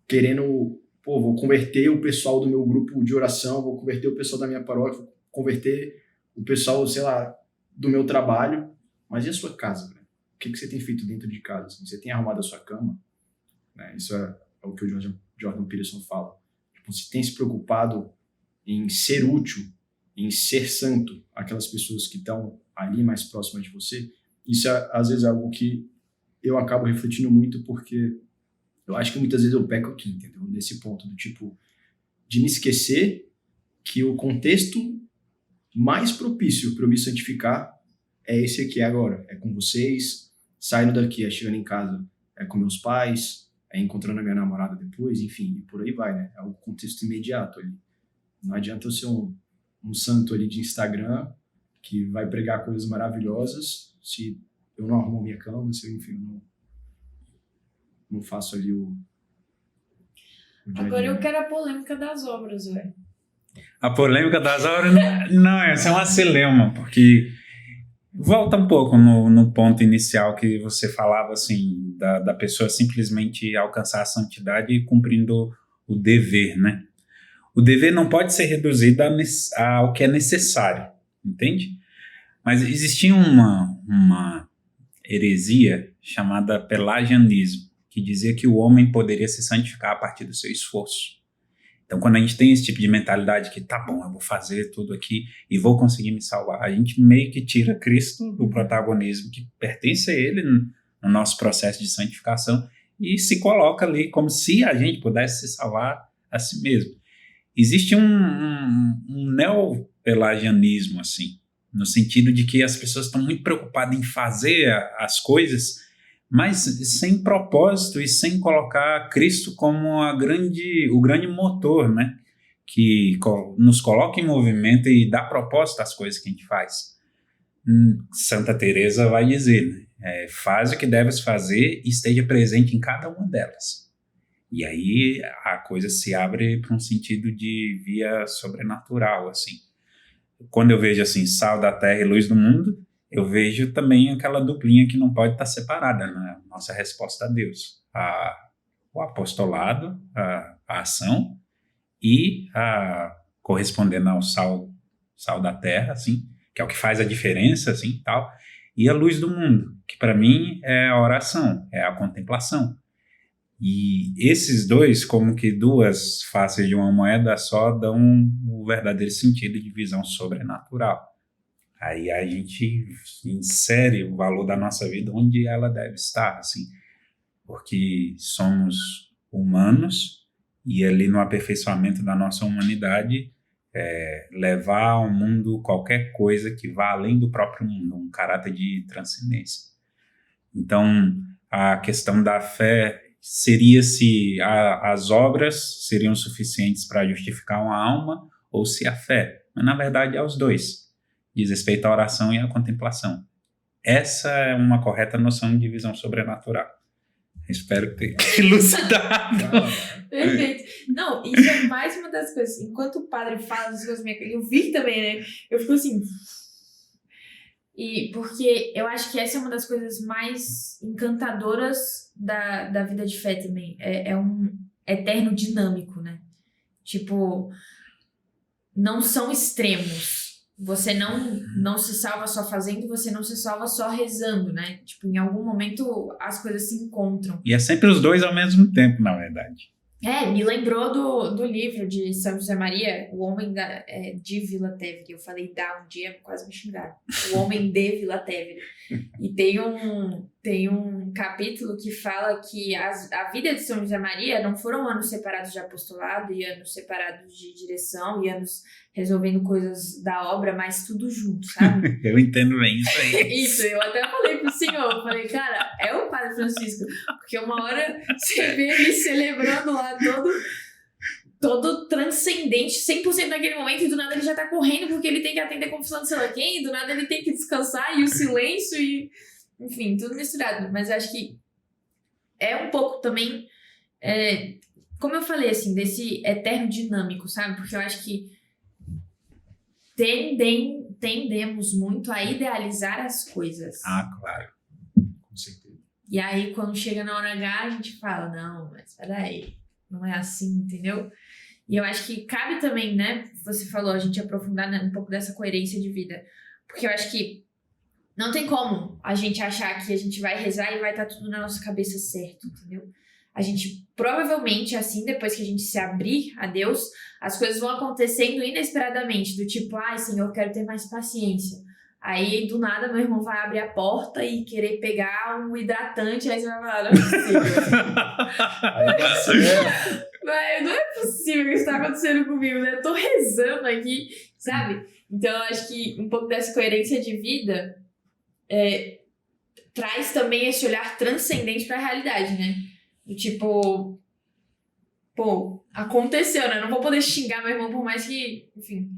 querendo, vou converter o pessoal do meu grupo de oração, vou converter o pessoal da minha paróquia, vou converter o pessoal, sei lá, do meu trabalho. Mas e a sua casa, né? O que você tem feito dentro de casa? Assim? Você tem arrumado a sua cama? Né? Isso é o que o Jordan Peterson fala. Tipo, você tem se preocupado em ser útil, em ser santo, aquelas pessoas que estão ali mais próximas de você? Isso é, às vezes, algo que eu acabo refletindo muito, porque eu acho que muitas vezes eu peco aqui, entendeu? Nesse ponto do tipo, de me esquecer que o contexto mais propício para eu me santificar é esse aqui agora. É com vocês, saindo daqui, é chegando em casa, é com meus pais, é encontrando a minha namorada depois, enfim, e por aí vai, né? É o contexto imediato ali. Não adianta eu ser um santo ali de Instagram que vai pregar coisas maravilhosas se eu não arrumo minha cama, se eu, enfim, eu não faço ali o Agora eu quero a polêmica das obras, velho. A polêmica das obras não, essa é uma celeuma, porque volta um pouco no ponto inicial que você falava, assim, da pessoa simplesmente alcançar a santidade cumprindo o dever, né? O dever não pode ser reduzido ao que é necessário, entende? Mas existia uma heresia chamada pelagianismo, que dizia que o homem poderia se santificar a partir do seu esforço. Então, quando a gente tem esse tipo de mentalidade que, tá bom, eu vou fazer tudo aqui e vou conseguir me salvar, a gente meio que tira Cristo do protagonismo que pertence a ele no nosso processo de santificação e se coloca ali como se a gente pudesse se salvar a si mesmo. Existe um neopelagianismo, assim, no sentido de que as pessoas estão muito preocupadas em fazer as coisas, mas sem propósito e sem colocar Cristo como o grande motor, né? Que nos coloca em movimento e dá propósito às coisas que a gente faz. Santa Teresa vai dizer, né? Faz o que deves fazer e esteja presente em cada uma delas. E aí a coisa se abre para um sentido de via sobrenatural, assim. Quando eu vejo assim, sal da terra e luz do mundo, eu vejo também aquela duplinha que não pode estar separada, né? Nossa resposta a Deus. O apostolado, a ação e correspondendo ao sal da terra, assim, que é o que faz a diferença, assim, tal, e a luz do mundo, que para mim é a oração, é a contemplação. E esses dois, como que duas faces de uma moeda só, dão o verdadeiro sentido de visão sobrenatural. Aí a gente insere o valor da nossa vida onde ela deve estar, assim, porque somos humanos e ali no aperfeiçoamento da nossa humanidade levar ao mundo qualquer coisa que vá além do próprio mundo, um caráter de transcendência. Então, a questão da fé seria se as obras seriam suficientes para justificar uma alma ou se a fé, mas na verdade é os dois. Diz respeito à oração e à contemplação. Essa é uma correta noção de visão sobrenatural. Espero ter elucidado. Perfeito. Não, isso é mais uma das coisas. Enquanto o padre fala as coisas, eu vi também, né? Eu fico assim. E porque eu acho que essa é uma das coisas mais encantadoras da vida de fé também. É um eterno dinâmico, né? Tipo, não são extremos. Você não se salva só fazendo, você não se salva só rezando, né? Tipo, em algum momento as coisas se encontram. E é sempre os dois ao mesmo tempo, na verdade. Me lembrou do livro de São José Maria, O Homem de Vila Tevere. Eu falei um dia, quase me xingaram. O Homem de Vila Tevere. E tem um capítulo que fala que a vida de São José Maria não foram anos separados de apostolado e anos separados de direção e anos resolvendo coisas da obra, mas tudo junto, sabe? Eu entendo bem isso aí. Isso, eu até falei pro senhor, falei, cara, é o Padre Francisco, porque uma hora você vê ele celebrando lá todo transcendente, 100% naquele momento, e do nada ele já tá correndo porque ele tem que atender a confissão de sei lá quem, e do nada ele tem que descansar, e o silêncio, e enfim, tudo misturado. Mas eu acho que é um pouco também, como eu falei, assim, desse eterno dinâmico, sabe? Porque eu acho que tendemos muito a idealizar as coisas. Claro. Com certeza. E aí, quando chega na hora H, a gente fala, não, mas peraí, não é assim, entendeu? E eu acho que cabe também, né, você falou, a gente aprofundar um pouco dessa coerência de vida. Porque eu acho que não tem como a gente achar que a gente vai rezar e vai estar tudo na nossa cabeça certo, entendeu? A gente, provavelmente, assim, depois que a gente se abrir a Deus, as coisas vão acontecendo inesperadamente, do tipo, Senhor, eu quero ter mais paciência. Aí, do nada, meu irmão vai abrir a porta e querer pegar um hidratante, aí você vai falar, não é possível. Não é possível que isso tá acontecendo comigo, né? Eu tô rezando aqui, sabe? Então, eu acho que um pouco dessa coerência de vida traz também esse olhar transcendente pra realidade, né? Do tipo, aconteceu, né? Não vou poder xingar meu irmão por mais que, enfim.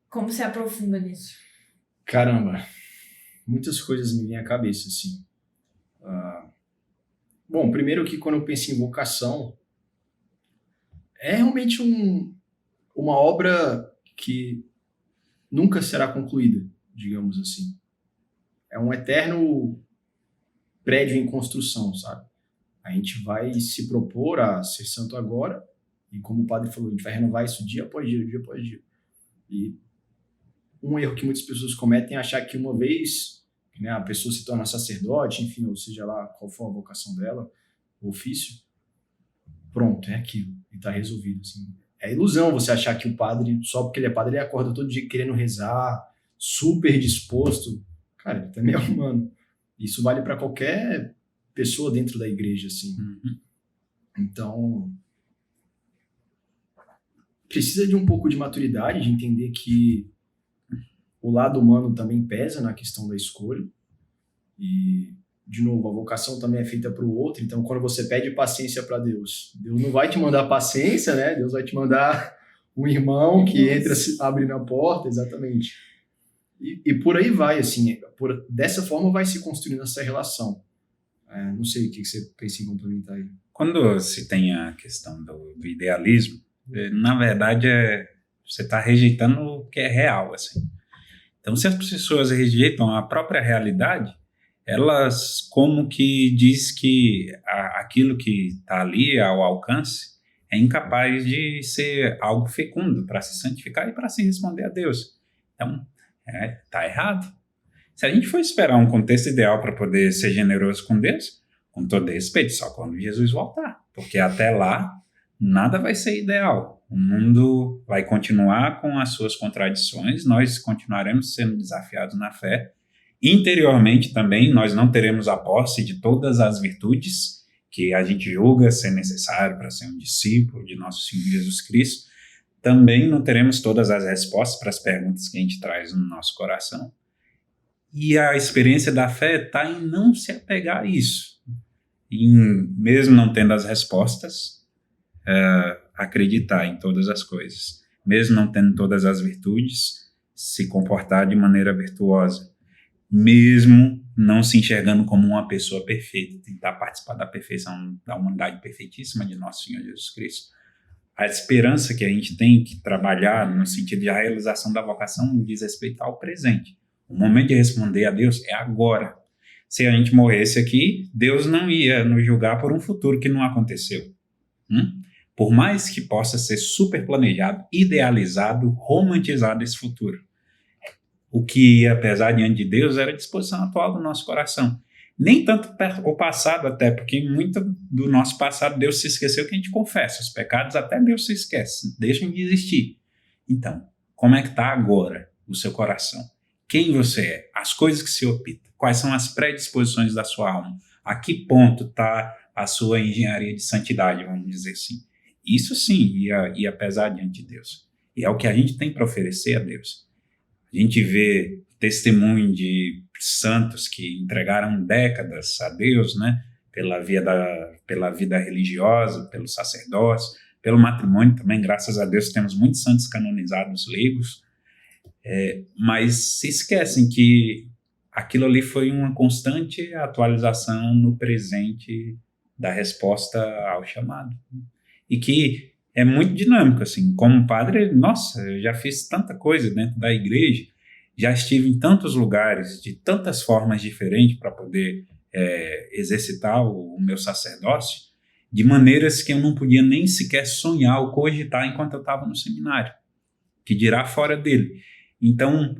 Como se aprofunda nisso? Caramba, muitas coisas me vêm à cabeça, assim. Bom, primeiro que quando eu penso em vocação, é realmente uma obra que nunca será concluída, digamos assim. É um eterno prédio em construção, sabe? A gente vai se propor a ser santo agora, e como o padre falou, a gente vai renovar isso dia após dia, dia após dia. E um erro que muitas pessoas cometem é achar que uma vez, né, a pessoa se torna sacerdote, enfim, ou seja lá qual for a vocação dela, o ofício, pronto, é aquilo, e tá resolvido, assim. É ilusão você achar que o padre, só porque ele é padre, ele acorda todo dia querendo rezar, super disposto. Cara, ele também é humano. Isso vale para qualquer pessoa dentro da igreja, assim. Então, precisa de um pouco de maturidade, de entender que o lado humano também pesa na questão da escolha. E, de novo, a vocação também é feita para o outro. Então, quando você pede paciência para Deus, Deus não vai te mandar paciência, né? Deus vai te mandar um irmão que entra, abre na porta, exatamente. E por aí vai, assim, dessa forma vai se construindo essa relação. Não sei o que você pensa em complementar aí. Quando se tem a questão do idealismo, na verdade você está rejeitando o que é real, assim. Então, se as pessoas rejeitam a própria realidade, elas como que diz que aquilo que está ali ao alcance é incapaz de ser algo fecundo para se santificar e para se responder a Deus. Então, tá errado. Se a gente for esperar um contexto ideal para poder ser generoso com Deus, com todo respeito, só quando Jesus voltar. Porque até lá, nada vai ser ideal. O mundo vai continuar com as suas contradições, nós continuaremos sendo desafiados na fé. Interiormente também, nós não teremos a posse de todas as virtudes que a gente julga ser necessário para ser um discípulo de nosso Senhor Jesus Cristo. Também não teremos todas as respostas para as perguntas que a gente traz no nosso coração. E a experiência da fé está em não se apegar a isso. Mesmo não tendo as respostas, acreditar em todas as coisas. Mesmo não tendo todas as virtudes, se comportar de maneira virtuosa. Mesmo não se enxergando como uma pessoa perfeita, tentar participar da perfeição da humanidade perfeitíssima de nosso Senhor Jesus Cristo. A esperança que a gente tem que trabalhar no sentido de a realização da vocação diz respeito ao presente. O momento de responder a Deus é agora. Se a gente morresse aqui, Deus não ia nos julgar por um futuro que não aconteceu. Por mais que possa ser super planejado, idealizado, romantizado esse futuro. O que ia pesar diante de Deus era a disposição atual do nosso coração. Nem tanto o passado até, porque muito do nosso passado Deus se esqueceu que a gente confessa. Os pecados até Deus se esquece, deixam de existir. Então, como é que está agora o seu coração? Quem você é? As coisas que se opta? Quais são as predisposições da sua alma? A que ponto está a sua engenharia de santidade, vamos dizer assim? Isso sim ia pesar diante de Deus. E é o que a gente tem para oferecer a Deus. A gente vê testemunho de santos que entregaram décadas a Deus, né? Pela vida religiosa, pelo sacerdócio, pelo matrimônio também, graças a Deus, temos muitos santos canonizados leigos, mas se esquecem que aquilo ali foi uma constante atualização no presente da resposta ao chamado. E que é muito dinâmico, assim, como padre, nossa, eu já fiz tanta coisa dentro da igreja, já estive em tantos lugares, de tantas formas diferentes para poder exercitar o meu sacerdócio, de maneiras que eu não podia nem sequer sonhar ou cogitar enquanto eu estava no seminário, que dirá fora dele. Então,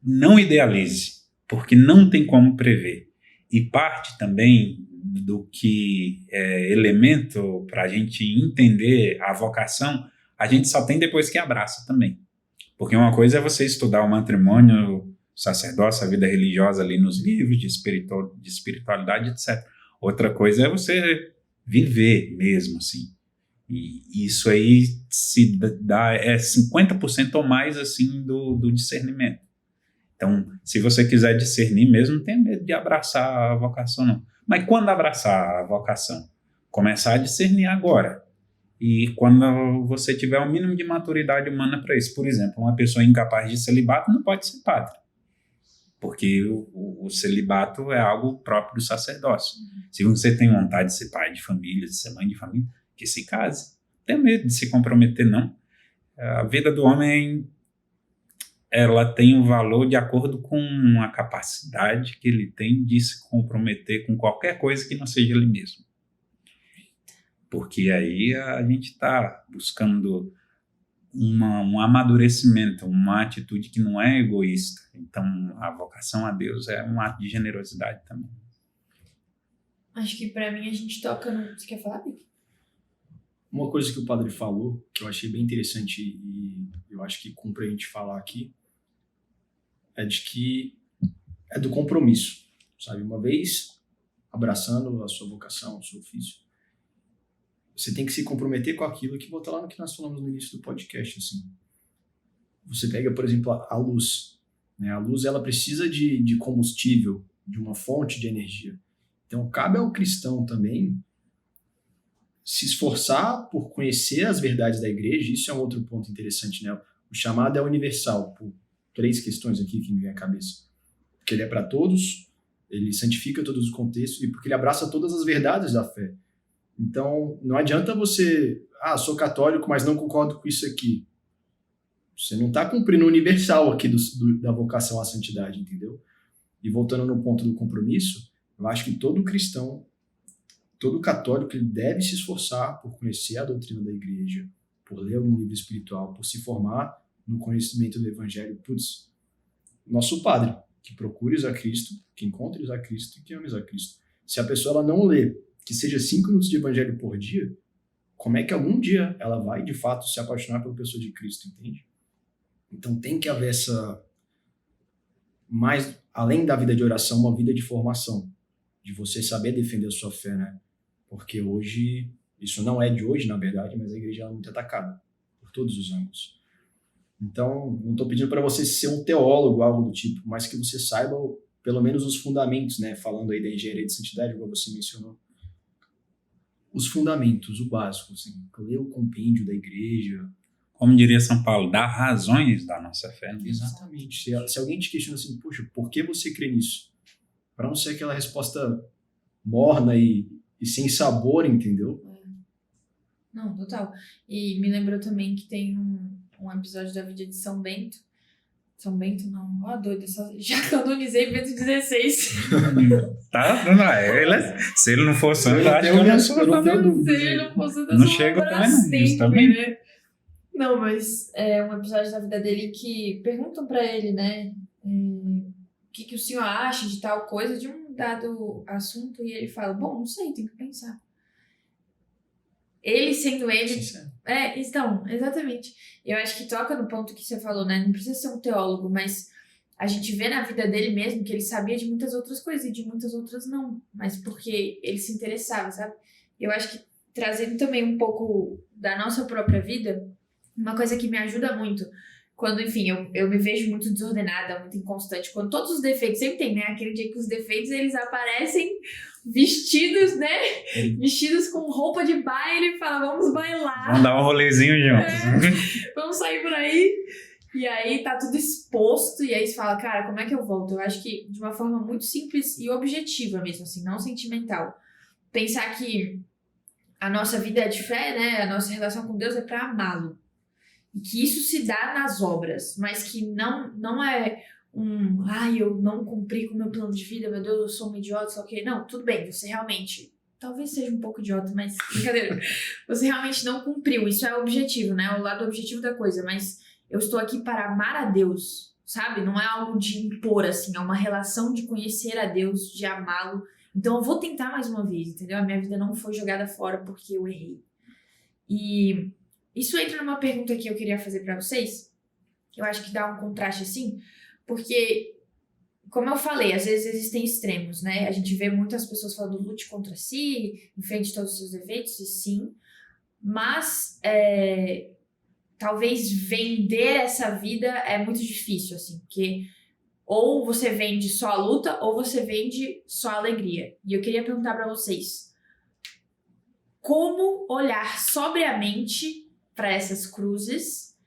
não idealize, porque não tem como prever. E parte também do que é elemento para a gente entender a vocação, a gente só tem depois que abraça também. Porque uma coisa é você estudar o matrimônio, o sacerdócio, a vida religiosa ali nos livros de espiritualidade, etc. Outra coisa é você viver mesmo, assim. E isso aí se dá 50% ou mais assim do discernimento. Então, se você quiser discernir mesmo, não tenha medo de abraçar a vocação, não. Mas quando abraçar a vocação? Começar a discernir agora. E quando você tiver o mínimo de maturidade humana para isso. Por exemplo, uma pessoa incapaz de celibato não pode ser padre. Porque o celibato é algo próprio do sacerdócio. Se você tem vontade de ser pai de família, de ser mãe de família, que se case. Não tem medo de se comprometer, não. A vida do homem, ela tem um valor de acordo com a capacidade que ele tem de se comprometer com qualquer coisa que não seja ele mesmo. Porque aí a gente está buscando um amadurecimento, uma atitude que não é egoísta. Então, a vocação a Deus é um ato de generosidade também. Acho que para mim a gente toca no... Você quer falar, Vicky? Uma coisa que o padre falou, que eu achei bem interessante e eu acho que cumpre a gente falar aqui, é de que é do compromisso, sabe? Uma vez abraçando a sua vocação, o seu ofício, você tem que se comprometer com aquilo que volta lá no que nós falamos no início do podcast, assim. Você pega, por exemplo, a luz, né? A luz, ela precisa de combustível, de uma fonte de energia. Então, cabe ao cristão também se esforçar por conhecer as verdades da igreja. Isso é um outro ponto interessante, né? O chamado é universal, por 3 questões aqui que me vem à cabeça. Porque ele é para todos, ele santifica todos os contextos e porque ele abraça todas as verdades da fé. Então, não adianta você, sou católico, mas não concordo com isso aqui. Você não está cumprindo o universal aqui da vocação à santidade, entendeu? E voltando no ponto do compromisso, eu acho que todo cristão, todo católico, ele deve se esforçar por conhecer a doutrina da igreja, por ler algum livro espiritual, por se formar no conhecimento do evangelho. Putz, nosso padre, que procures a Cristo, que encontres a Cristo e que ames a Cristo. Se a pessoa ela não lê, que seja 5 minutos de evangelho por dia, como é que algum dia ela vai, de fato, se apaixonar pela pessoa de Cristo, entende? Então tem que haver mais, além da vida de oração, uma vida de formação, de você saber defender a sua fé, né? Porque hoje, isso não é de hoje, na verdade, mas a igreja é muito atacada por todos os ângulos. Então, não estou pedindo para você ser um teólogo, algo do tipo, mas que você saiba pelo menos os fundamentos, né? Falando aí da engenharia de santidade, como você mencionou. Os fundamentos, o básico, assim, ler o compêndio da igreja. Como diria São Paulo, dar razões da nossa fé. Né? Exatamente. Se alguém te questiona assim, poxa, por que você crê nisso? Para não ser aquela resposta morna e sem sabor, entendeu? Não, total. E me lembrou também que tem um episódio da vida de São Bento. São Bento, não. Ó, doido. Já canonizei Bento XVI. Se ele não for santo, acho que eu não sou também. Se ele não for santo, eu não sou chego para também, sempre, né? Não, mas é um episódio da vida dele que perguntam pra ele, né? O que o senhor acha de tal coisa, de um dado assunto, e ele fala, bom, não sei, tem que pensar. Ele sendo ele... Então, exatamente. Eu acho que toca no ponto que você falou, né? Não precisa ser um teólogo, mas a gente vê na vida dele mesmo que ele sabia de muitas outras coisas e de muitas outras não. Mas porque ele se interessava, sabe? Eu acho que trazendo também um pouco da nossa própria vida, uma coisa que me ajuda muito, quando, enfim, eu me vejo muito desordenada, muito inconstante, quando todos os defeitos, sempre tem, né? Aquele dia que os defeitos, eles aparecem vestidos, né? Vestidos com roupa de baile, fala, vamos bailar. Vamos dar um rolezinho juntos. Vamos sair por aí. E aí tá tudo exposto, e aí você fala, cara, como é que eu volto? Eu acho que de uma forma muito simples e objetiva mesmo, assim, não sentimental. Pensar que a nossa vida de fé, né? A nossa relação com Deus é pra amá-lo. E que isso se dá nas obras, mas que não é eu não cumpri com o meu plano de vida, meu Deus, eu sou um idiota, só que... Não, tudo bem, você realmente, talvez seja um pouco idiota, mas brincadeira, você realmente não cumpriu, isso é o objetivo, né, o lado objetivo da coisa, mas eu estou aqui para amar a Deus, sabe, não é algo de impor, assim, é uma relação de conhecer a Deus, de amá-lo, então eu vou tentar mais uma vez, entendeu, a minha vida não foi jogada fora porque eu errei. E isso entra numa pergunta que eu queria fazer para vocês, que eu acho que dá um contraste assim, porque, como eu falei, às vezes existem extremos, né? A gente vê muitas pessoas falando lute contra si, enfrente todos os seus defeitos, e sim, mas talvez vender essa vida é muito difícil, assim, porque ou você vende só a luta ou você vende só a alegria. E eu queria perguntar para vocês, como olhar sobriamente para essas cruzes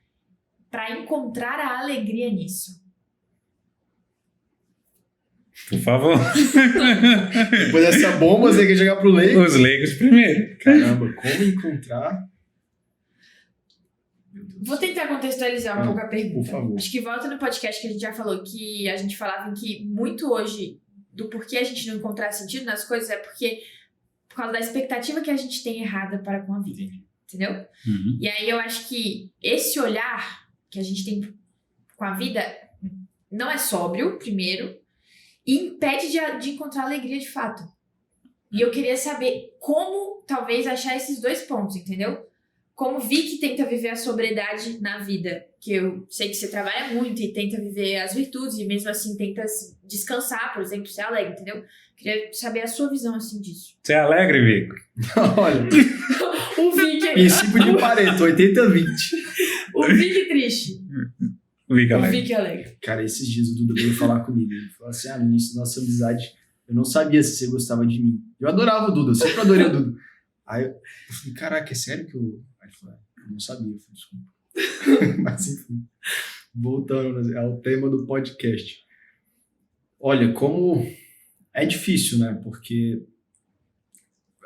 para encontrar a alegria nisso? Por favor. Depois dessa bomba, você quer jogar pro leigo? Os leigos primeiro. Caramba, como encontrar... Vou tentar contextualizar um pouco a pergunta. Por favor. Acho que volta no podcast que a gente já falou, que a gente falava em que muito hoje do porquê a gente não encontrar sentido nas coisas é porque por causa da expectativa que a gente tem errada para com a vida. Entendeu? Uhum. E aí eu acho que esse olhar que a gente tem com a vida não é sóbrio, primeiro, e impede de encontrar alegria de fato. E eu queria saber como, talvez, achar esses 2 pontos, entendeu? como Vicky tenta viver a sobriedade na vida, que eu sei que você trabalha muito e tenta viver as virtudes e mesmo assim tenta descansar, por exemplo, ser alegre, entendeu? Queria saber a sua visão, assim, disso. Você é alegre, Vico? Olha, O Vicky... princípio de Pareto, 80-20. O Vicky triste. O Vico é O alegre. Vicky alegre. Cara, esses dias o Duda veio falar comigo. Ele falou assim, no início da nossa amizade, eu não sabia se você gostava de mim. Eu adorava o Duda, eu sempre adorei o Duda. Aí eu falei, caraca, é sério que eu... Aí ele falou, eu não sabia. Eu falei, desculpa. Mas enfim, voltando ao tema do podcast. Olha, como é difícil, né? Porque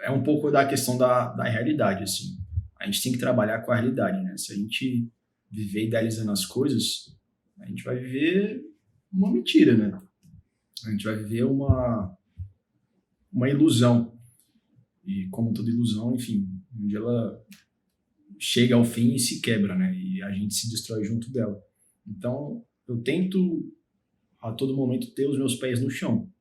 é um pouco da questão da realidade, assim. A gente tem que trabalhar com a realidade, né? Se a gente viver idealizando as coisas, a gente vai viver uma mentira, né? A gente vai viver uma ilusão. E como toda ilusão, enfim, onde ela chega ao fim e se quebra, né? E a gente se destrói junto dela. Então, eu tento a todo momento ter os meus pés no chão.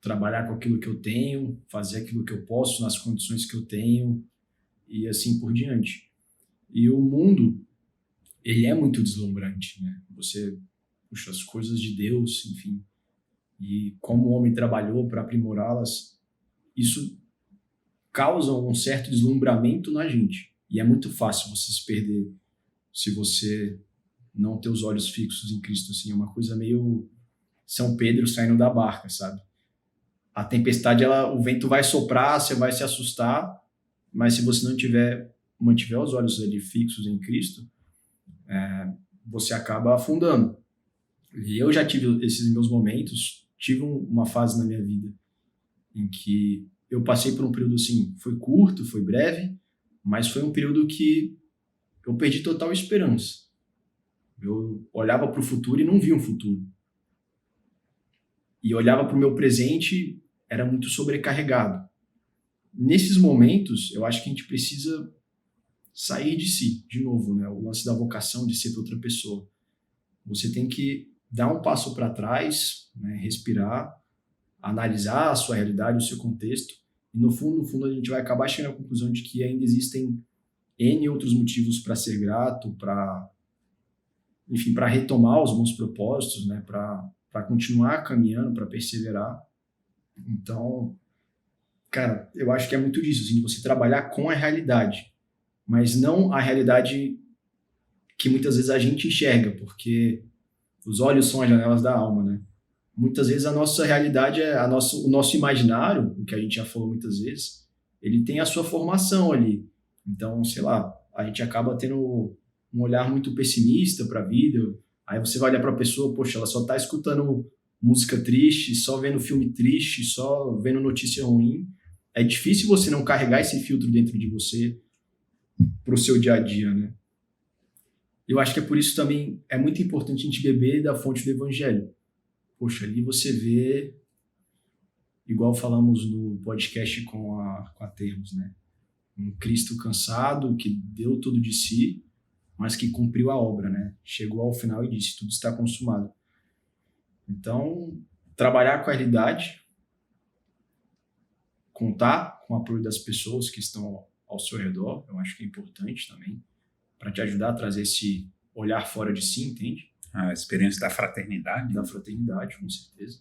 Trabalhar com aquilo que eu tenho, fazer aquilo que eu posso nas condições que eu tenho e assim por diante. E o mundo, ele é muito deslumbrante, né? Você puxa as coisas de Deus, enfim, e como o homem trabalhou para aprimorá-las, isso causa um certo deslumbramento na gente. E é muito fácil você se perder se você não ter os olhos fixos em Cristo, assim, é uma coisa meio São Pedro saindo da barca, sabe? A tempestade, o vento vai soprar, você vai se assustar, mas se você não mantiver os olhos ali fixos em Cristo, você acaba afundando. E eu já tive esses meus momentos, tive uma fase na minha vida em que eu passei por um período assim, foi curto, foi breve, mas foi um período que eu perdi total esperança. Eu olhava para o futuro e não via um futuro. E olhava para o meu presente, era muito sobrecarregado. Nesses momentos, eu acho que a gente precisa sair de si, de novo, né? O lance da vocação de ser outra pessoa. Você tem que dar um passo para trás, né? Respirar, analisar a sua realidade, o seu contexto, e no fundo, a gente vai acabar chegando à conclusão de que ainda existem N outros motivos para ser grato, para retomar os bons propósitos, né? Para continuar caminhando, para perseverar. Então, cara, eu acho que é muito disso, assim, de você trabalhar com a realidade, mas não a realidade que muitas vezes a gente enxerga, porque os olhos são as janelas da alma, né? Muitas vezes a nossa realidade o nosso imaginário, o que a gente já falou muitas vezes, ele tem a sua formação ali. Então, sei lá, a gente acaba tendo um olhar muito pessimista para a vida. Aí você vai olhar para a pessoa, poxa, ela só está escutando música triste, só vendo filme triste, só vendo notícia ruim. É difícil você não carregar esse filtro dentro de você para o seu dia a dia, né? Eu acho que é por isso também é muito importante a gente beber da fonte do evangelho. Poxa, ali você vê, igual falamos no podcast com a Termos, né? Um Cristo cansado, que deu tudo de si, mas que cumpriu a obra, né? Chegou ao final e disse, tudo está consumado. Então, trabalhar com a realidade, contar com o apoio das pessoas que estão ao seu redor, eu acho que é importante também, para te ajudar a trazer esse olhar fora de si, entende? A experiência da fraternidade. Da fraternidade, com certeza.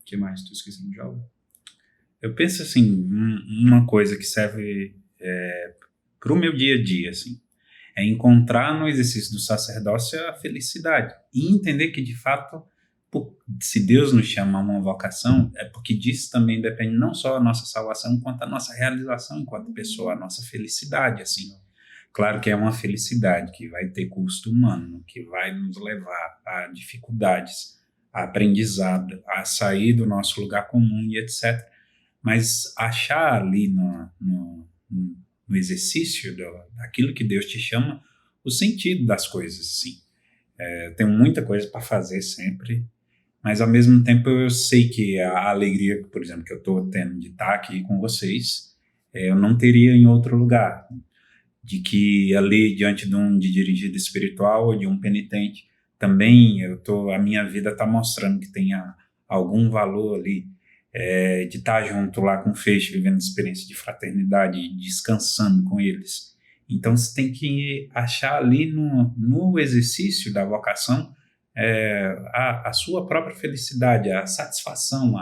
O que mais? Estou esquecendo de algo. Eu penso assim, uma coisa que serve para o meu dia a dia, assim, é encontrar no exercício do sacerdócio a felicidade e entender que, de fato, se Deus nos chama a uma vocação, é porque disso também depende não só a nossa salvação, quanto a nossa realização enquanto pessoa, a nossa felicidade, assim. Claro que é uma felicidade que vai ter custo humano, que vai nos levar a dificuldades, a aprendizado, a sair do nosso lugar comum e etc. Mas achar ali no exercício daquilo que Deus te chama, o sentido das coisas, assim. Tenho muita coisa para fazer sempre, mas ao mesmo tempo eu sei que a alegria, por exemplo, que eu estou tendo de estar aqui com vocês, eu não teria em outro lugar. De que ali, diante de dirigido espiritual ou de um penitente, também a minha vida está mostrando que tem algum valor ali, de estar junto lá com o Feixe, vivendo experiência de fraternidade, descansando com eles, Então, você tem que achar ali no exercício da vocação a sua própria felicidade, a satisfação,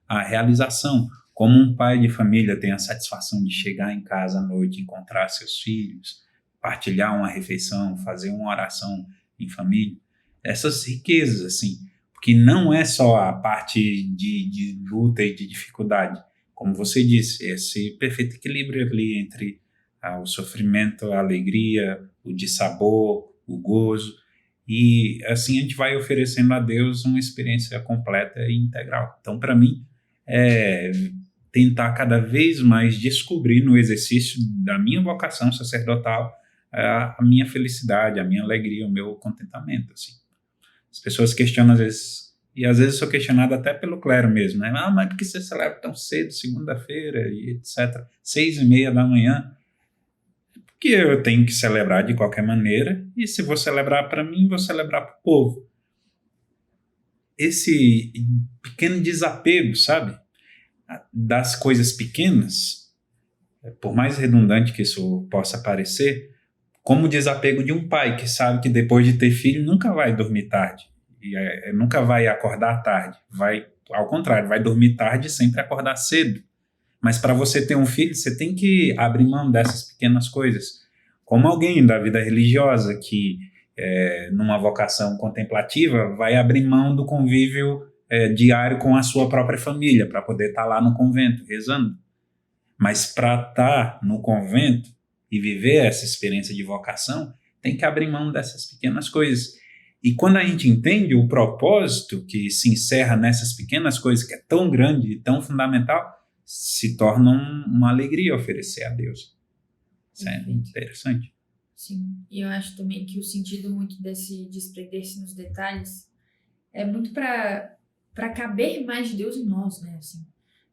a realização. Como um pai de família tem a satisfação de chegar em casa à noite, encontrar seus filhos, partilhar uma refeição, fazer uma oração em família. Essas riquezas, assim, porque não é só a parte de luta e de dificuldade. Como você disse, esse perfeito equilíbrio ali entre o sofrimento, a alegria, o dissabor, o gozo. E assim a gente vai oferecendo a Deus uma experiência completa e integral. Então, para mim, é tentar cada vez mais descobrir no exercício da minha vocação sacerdotal a minha felicidade, a minha alegria, o meu contentamento. Assim. As pessoas questionam às vezes, e às vezes sou questionado até pelo clero mesmo, né? Mas por que você celebra tão cedo, segunda-feira, e etc., 6:30 da manhã? Porque eu tenho que celebrar de qualquer maneira, e se vou celebrar para mim, vou celebrar para o povo. Esse pequeno desapego, sabe? Das coisas pequenas, por mais redundante que isso possa parecer, como o desapego de um pai que sabe que depois de ter filho nunca vai dormir tarde, e nunca vai acordar tarde, vai, ao contrário, vai dormir tarde e sempre acordar cedo. Mas para você ter um filho, você tem que abrir mão dessas pequenas coisas. Como alguém da vida religiosa que, numa vocação contemplativa, vai abrir mão do convívio diário com a sua própria família, para poder estar lá no convento, rezando. Mas para estar no convento e viver essa experiência de vocação, tem que abrir mão dessas pequenas coisas. E quando a gente entende o propósito que se encerra nessas pequenas coisas, que é tão grande e tão fundamental, se torna uma alegria oferecer a Deus. Isso é interessante. Sim, e eu acho também que o sentido muito desse desprender-se nos detalhes é muito para caber mais de Deus em nós, né? Assim,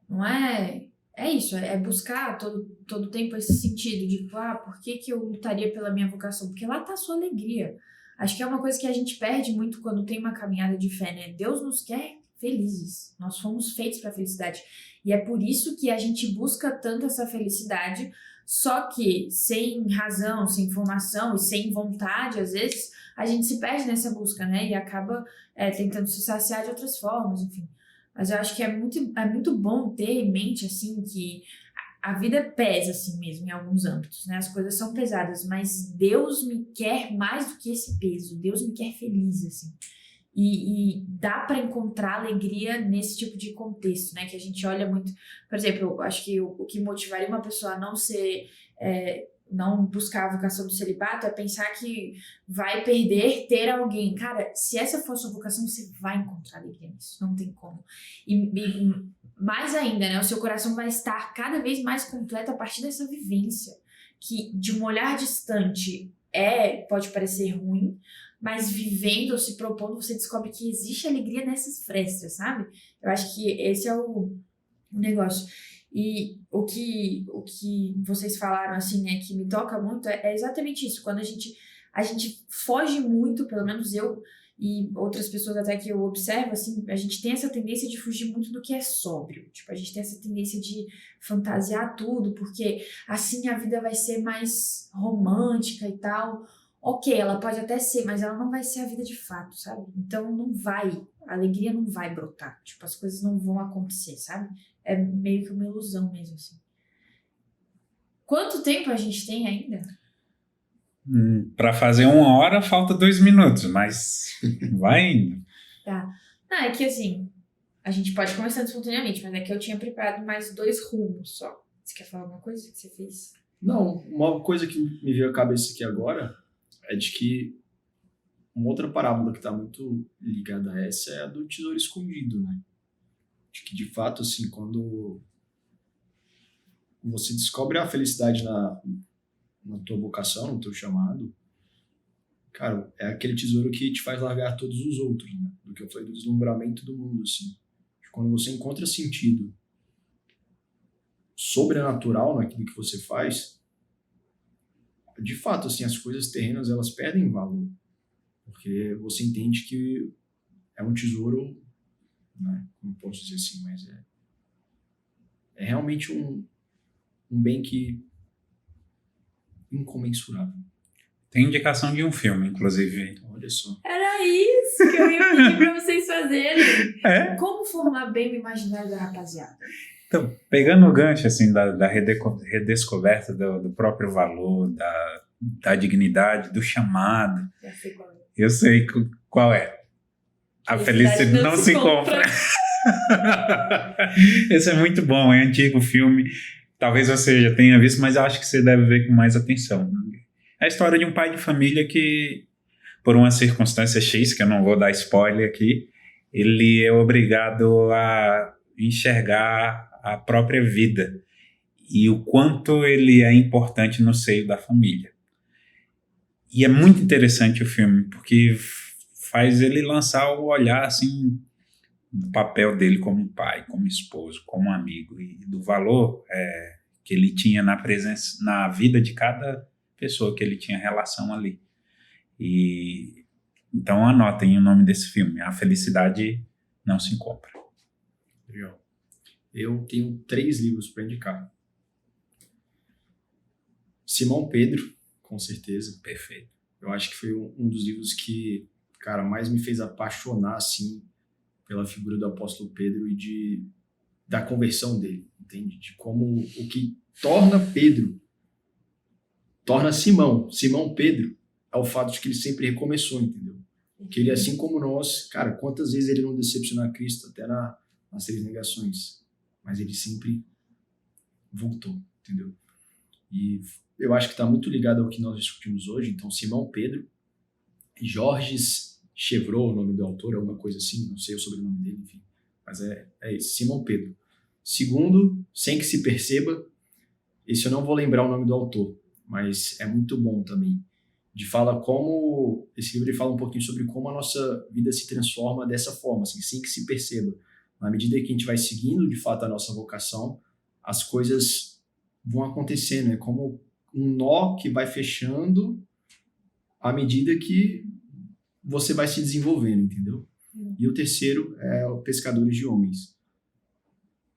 não é isso, é buscar todo tempo esse sentido de, por que eu lutaria pela minha vocação? Porque lá está a sua alegria. Acho que é uma coisa que a gente perde muito quando tem uma caminhada de fé, né? Deus nos quer felizes, nós fomos feitos para a felicidade. E é por isso que a gente busca tanto essa felicidade, só que sem razão, sem informação e sem vontade, às vezes, a gente se perde nessa busca, né? E acaba tentando se saciar de outras formas, enfim. Mas eu acho que é muito bom ter em mente, assim, que a vida pesa, assim mesmo, em alguns âmbitos, né? As coisas são pesadas, mas Deus me quer mais do que esse peso. Deus me quer feliz, assim. E dá para encontrar alegria nesse tipo de contexto, né? Que a gente olha muito... Por exemplo, eu acho que o que motivaria uma pessoa a não ser... não buscar a vocação do celibato é pensar que vai perder ter alguém. Cara, se essa for a sua vocação, você vai encontrar alegria nisso. Não tem como. E mais ainda, né? O seu coração vai estar cada vez mais completo a partir dessa vivência. Que de um olhar distante pode parecer ruim, mas vivendo ou se propondo, você descobre que existe alegria nessas frestas, sabe? Eu acho que esse é o negócio. E o que vocês falaram, assim, né, que me toca muito, é exatamente isso. Quando a gente foge muito, pelo menos eu e outras pessoas até que eu observo, assim, a gente tem essa tendência de fugir muito do que é sóbrio. Tipo, a gente tem essa tendência de fantasiar tudo, porque assim a vida vai ser mais romântica e tal. Ok, ela pode até ser, mas ela não vai ser a vida de fato, sabe? Então não vai, a alegria não vai brotar. Tipo, as coisas não vão acontecer, sabe? É meio que uma ilusão mesmo, assim. Quanto tempo a gente tem ainda? Para fazer 1 hora, falta 2 minutos, mas vai indo. Tá. Não, é que assim, a gente pode começar espontaneamente, mas é que eu tinha preparado mais 2 rumos só. Você quer falar alguma coisa que você fez? Não, uma coisa que me veio à cabeça aqui agora é de que uma outra parábola que está muito ligada a essa é a do tesouro escondido, né? De que, de fato, assim, quando você descobre a felicidade na tua vocação, no teu chamado, cara, é aquele tesouro que te faz largar todos os outros, né? Do que eu falei do deslumbramento do mundo, assim. Quando você encontra sentido sobrenatural naquilo que você faz, de fato, assim, as coisas terrenas, elas perdem valor. Porque você entende que é um tesouro, né? Como posso dizer assim, mas é realmente um bem que incomensurável. Tem indicação de um filme, inclusive. Olha só. Era isso que eu ia pedir pra vocês fazerem. É? Como formar bem o imaginário da rapaziada? Então, pegando o gancho assim, da redescoberta do próprio valor, da dignidade, do chamado, Já sei qual é. eu sei qual é. A felicidade não se compra. Esse é muito bom, é antigo filme. Talvez você já tenha visto, mas eu acho que você deve ver com mais atenção. É a história de um pai de família que, por uma circunstância X, que eu não vou dar spoiler aqui, ele é obrigado a enxergar a própria vida e o quanto ele é importante no seio da família. E é muito interessante o filme, porque faz ele lançar o olhar assim, do papel dele como pai, como esposo, como amigo, e do valor que ele tinha na presença, na vida de cada pessoa que ele tinha relação ali. E então anotem o nome desse filme, A Felicidade Não Se Compra. Legal. Eu tenho 3 livros para indicar. Simão Pedro, com certeza. Perfeito. Eu acho que foi um dos livros que, cara, mais me fez apaixonar, assim, pela figura do apóstolo Pedro e da conversão dele, entende? De como o que torna Pedro, torna Simão Pedro, é o fato de que ele sempre recomeçou, entendeu? Que ele, assim como nós, cara, quantas vezes ele não decepcionou a Cristo, até nas 3 negações, mas ele sempre voltou, entendeu? E eu acho que está muito ligado ao que nós discutimos hoje. Então, Simão Pedro, Georges Chevreul, o nome do autor, alguma coisa assim, não sei o sobrenome dele, enfim, mas é isso, Simão Pedro. Segundo, Sem Que Se Perceba, esse eu não vou lembrar o nome do autor, mas é muito bom também. Esse livro ele fala um pouquinho sobre como a nossa vida se transforma dessa forma, assim, sem que se perceba. Na medida que a gente vai seguindo, de fato, a nossa vocação, as coisas vão acontecendo. É como um nó que vai fechando à medida que você vai se desenvolvendo, entendeu? E o terceiro é o Pescadores de Homens.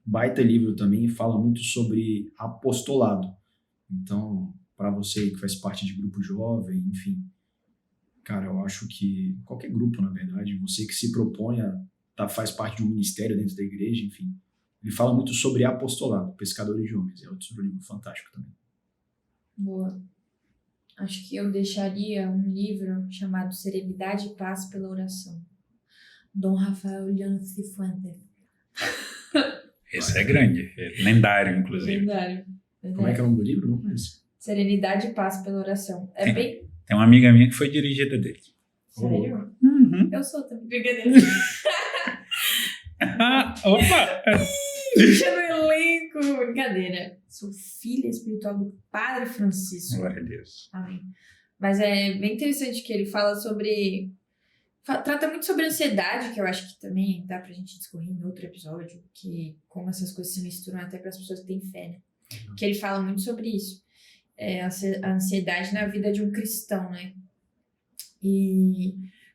Baita livro também, fala muito sobre apostolado. Então, para você que faz parte de grupo jovem, enfim, cara, eu acho que qualquer grupo, na verdade, você que se propõe faz parte de um ministério dentro da igreja, enfim, ele fala muito sobre apostolado, Pescadores de Homens. É outro livro fantástico também. Boa. Acho que eu deixaria um livro chamado Serenidade e Paz pela Oração. Dom Rafael Llano Cifuentes. Esse é grande, é lendário, inclusive. Lendário. Como é que é o nome do livro? Não conheço. Serenidade e Paz pela Oração. É bem... Tem uma amiga minha que foi dirigida dele. Sério? Uhum. Eu sou também. Brincadeira. Opa! Deixa no elenco. Brincadeira. Sou filha espiritual do Padre Francisco. Glória a Deus. Amém. Mas é bem interessante que ele fala sobre... Trata muito sobre ansiedade, que eu acho que também dá pra gente discorrer em outro episódio, que como essas coisas se misturam até para as pessoas que têm fé, né? Que ele fala muito sobre isso. A ansiedade na vida de um cristão, né?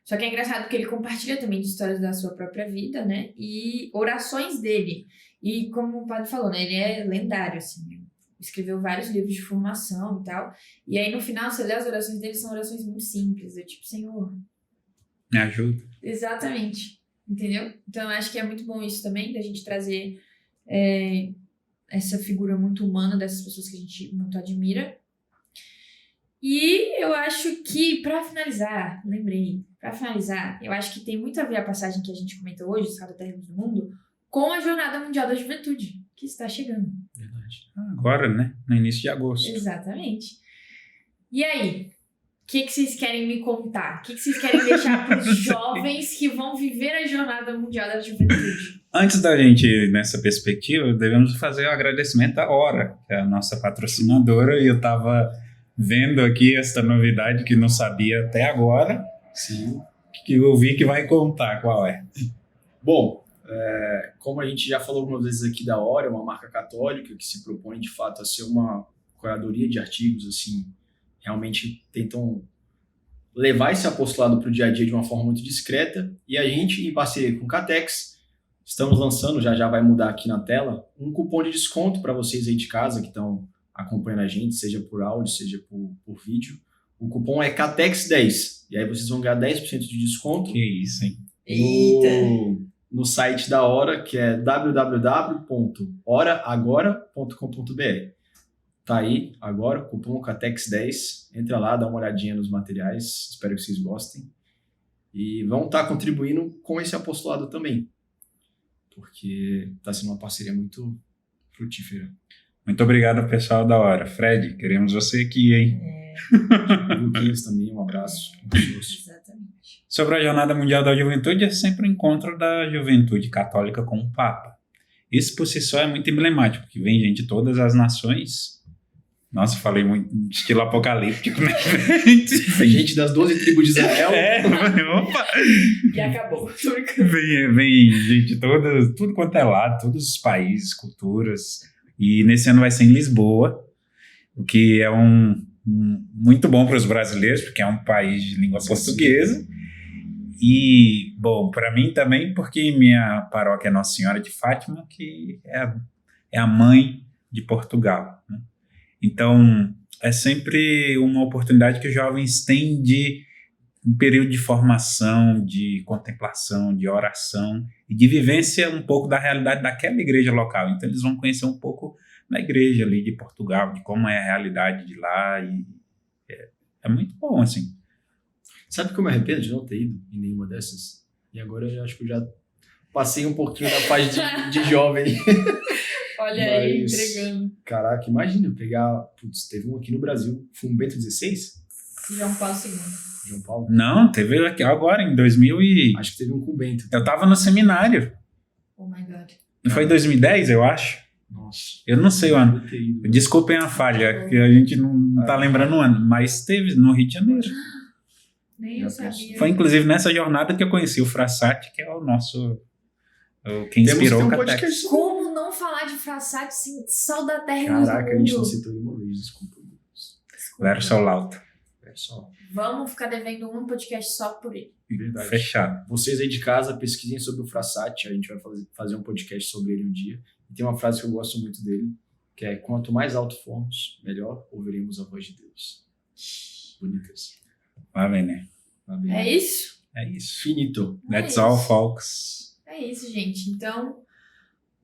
Só que é engraçado que ele compartilha também de histórias da sua própria vida, né? E orações dele. E como o padre falou, né? Ele é lendário, assim. Escreveu vários livros de formação e tal. E aí, no final, você lê as orações dele, são orações muito simples. É tipo, Senhor... Me ajuda. Exatamente. Entendeu? Então, eu acho que é muito bom isso também, da gente trazer essa figura muito humana dessas pessoas que a gente muito admira. E eu acho que, pra finalizar, eu acho que tem muito a ver a passagem que a gente comentou hoje, Sal da Terra do Mundo, com a Jornada Mundial da Juventude, que está chegando. Verdade. Agora, né? No início de agosto. Exatamente. E aí? O que vocês querem me contar? O que vocês querem deixar para os jovens que vão viver a Jornada Mundial da Juventude? Antes da gente ir nessa perspectiva, devemos fazer o agradecimento à Hora, que é a nossa patrocinadora, e eu estava vendo aqui esta novidade que não sabia até agora. Sim. Que eu vi que vai contar qual é. Bom, como a gente já falou algumas vezes aqui da Hora, é uma marca católica que se propõe de fato a ser uma curadoria de artigos, assim, realmente tentam levar esse apostolado para o dia a dia de uma forma muito discreta, e a gente, em parceria com o Catex, estamos lançando, já vai mudar aqui na tela, um cupom de desconto para vocês aí de casa que estão acompanhando a gente, seja por áudio, seja por vídeo. O cupom é CATEX10. E aí vocês vão ganhar 10% de desconto. Que isso, hein? No site da Hora, que é www.horaagora.com.br. Tá aí agora, cupom CATEX10. Entra lá, dá uma olhadinha nos materiais. Espero que vocês gostem. E vão estar contribuindo com esse apostolado também. Porque está sendo uma parceria muito frutífera. Muito obrigado, pessoal da Hora. Fred, queremos você aqui, hein? Luquinhas também, um abraço. Exatamente. Sobre a Jornada Mundial da Juventude, é sempre o encontro da juventude católica com o Papa. Isso por si só é muito emblemático, porque vem gente de todas as nações. Nossa, falei muito estilo apocalíptico, né? Gente das 12 tribos de Israel. Opa! E acabou. Vem gente de tudo quanto é lado, todos os países, culturas. E nesse ano vai ser em Lisboa, o que é muito bom para os brasileiros, porque é um país de língua portuguesa. E, bom, para mim também, porque minha paróquia é Nossa Senhora de Fátima, que é a mãe de Portugal, né? Então, é sempre uma oportunidade que os jovens têm de um período de formação, de contemplação, de oração e de vivência um pouco da realidade daquela igreja local. Então, eles vão conhecer um pouco da igreja ali de Portugal, de como é a realidade de lá. E é muito bom, assim. Sabe que eu me arrependo de não ter ido em nenhuma dessas? E agora eu acho que eu já passei um pouquinho da fase de jovem. Olha aí, entregando. Caraca, imagina pegar... Putz, teve um aqui no Brasil. Foi um Bento XVI? João Paulo II. João Paulo? Não, teve aqui agora, em 2000 e... Acho que teve um com o Bento. Eu tava no seminário. Oh my God. Não foi em 2010, eu acho? Nossa. Eu não sei o ano. Eu ter ido. Desculpem a falha, que a gente não tá lembrando o ano. Mas teve no Rio de Janeiro. Nem eu sabia. Foi inclusive nessa jornada que eu conheci o Frassati, que é o nosso... Quem inspirou o Catex. podcast. Como não falar de Frassati sem sal da terra e luz do Caraca, a gente não mundo? citou nenhuma vez, desculpa. Verso Lauto. É só. Vamos ficar devendo um podcast só por ele. Verdade. Fechado. Vocês aí de casa, pesquisem sobre o Frassati, a gente vai fazer um podcast sobre ele um dia. E tem uma frase que eu gosto muito dele, que é: quanto mais alto formos, melhor ouviremos a voz de Deus. Bonitas. Vai bem, né? É isso? É isso. Finito. That's É all, isso. folks. É isso, gente. Então,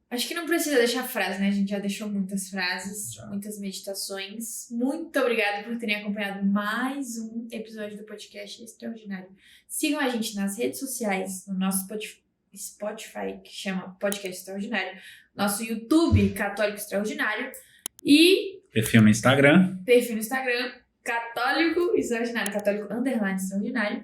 acho que não precisa deixar frase, né? A gente já deixou muitas frases, Já. muitas meditações. Muito obrigada por terem acompanhado mais um episódio do podcast Extraordinário. Sigam a gente nas redes sociais, no nosso Spotify, que chama Podcast Extraordinário, nosso YouTube, Católico Extraordinário, e Perfil no Instagram. perfil no Instagram, Católico Extraordinário, Católico _ Extraordinário.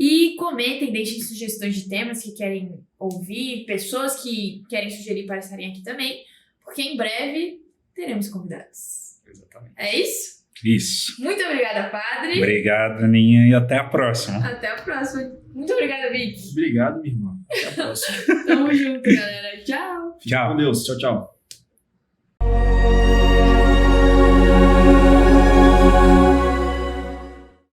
E comentem, deixem sugestões de temas que querem ouvir, pessoas que querem sugerir para estarem aqui também, porque em breve teremos convidados. Exatamente. É isso? Isso. Muito obrigada, Padre. Obrigado, Aninha, e até a próxima. Até a próxima. Muito obrigada, Vic. Obrigado, minha irmã. Até a próxima. Tamo junto, galera. Tchau. Fique com Deus. Tchau, tchau.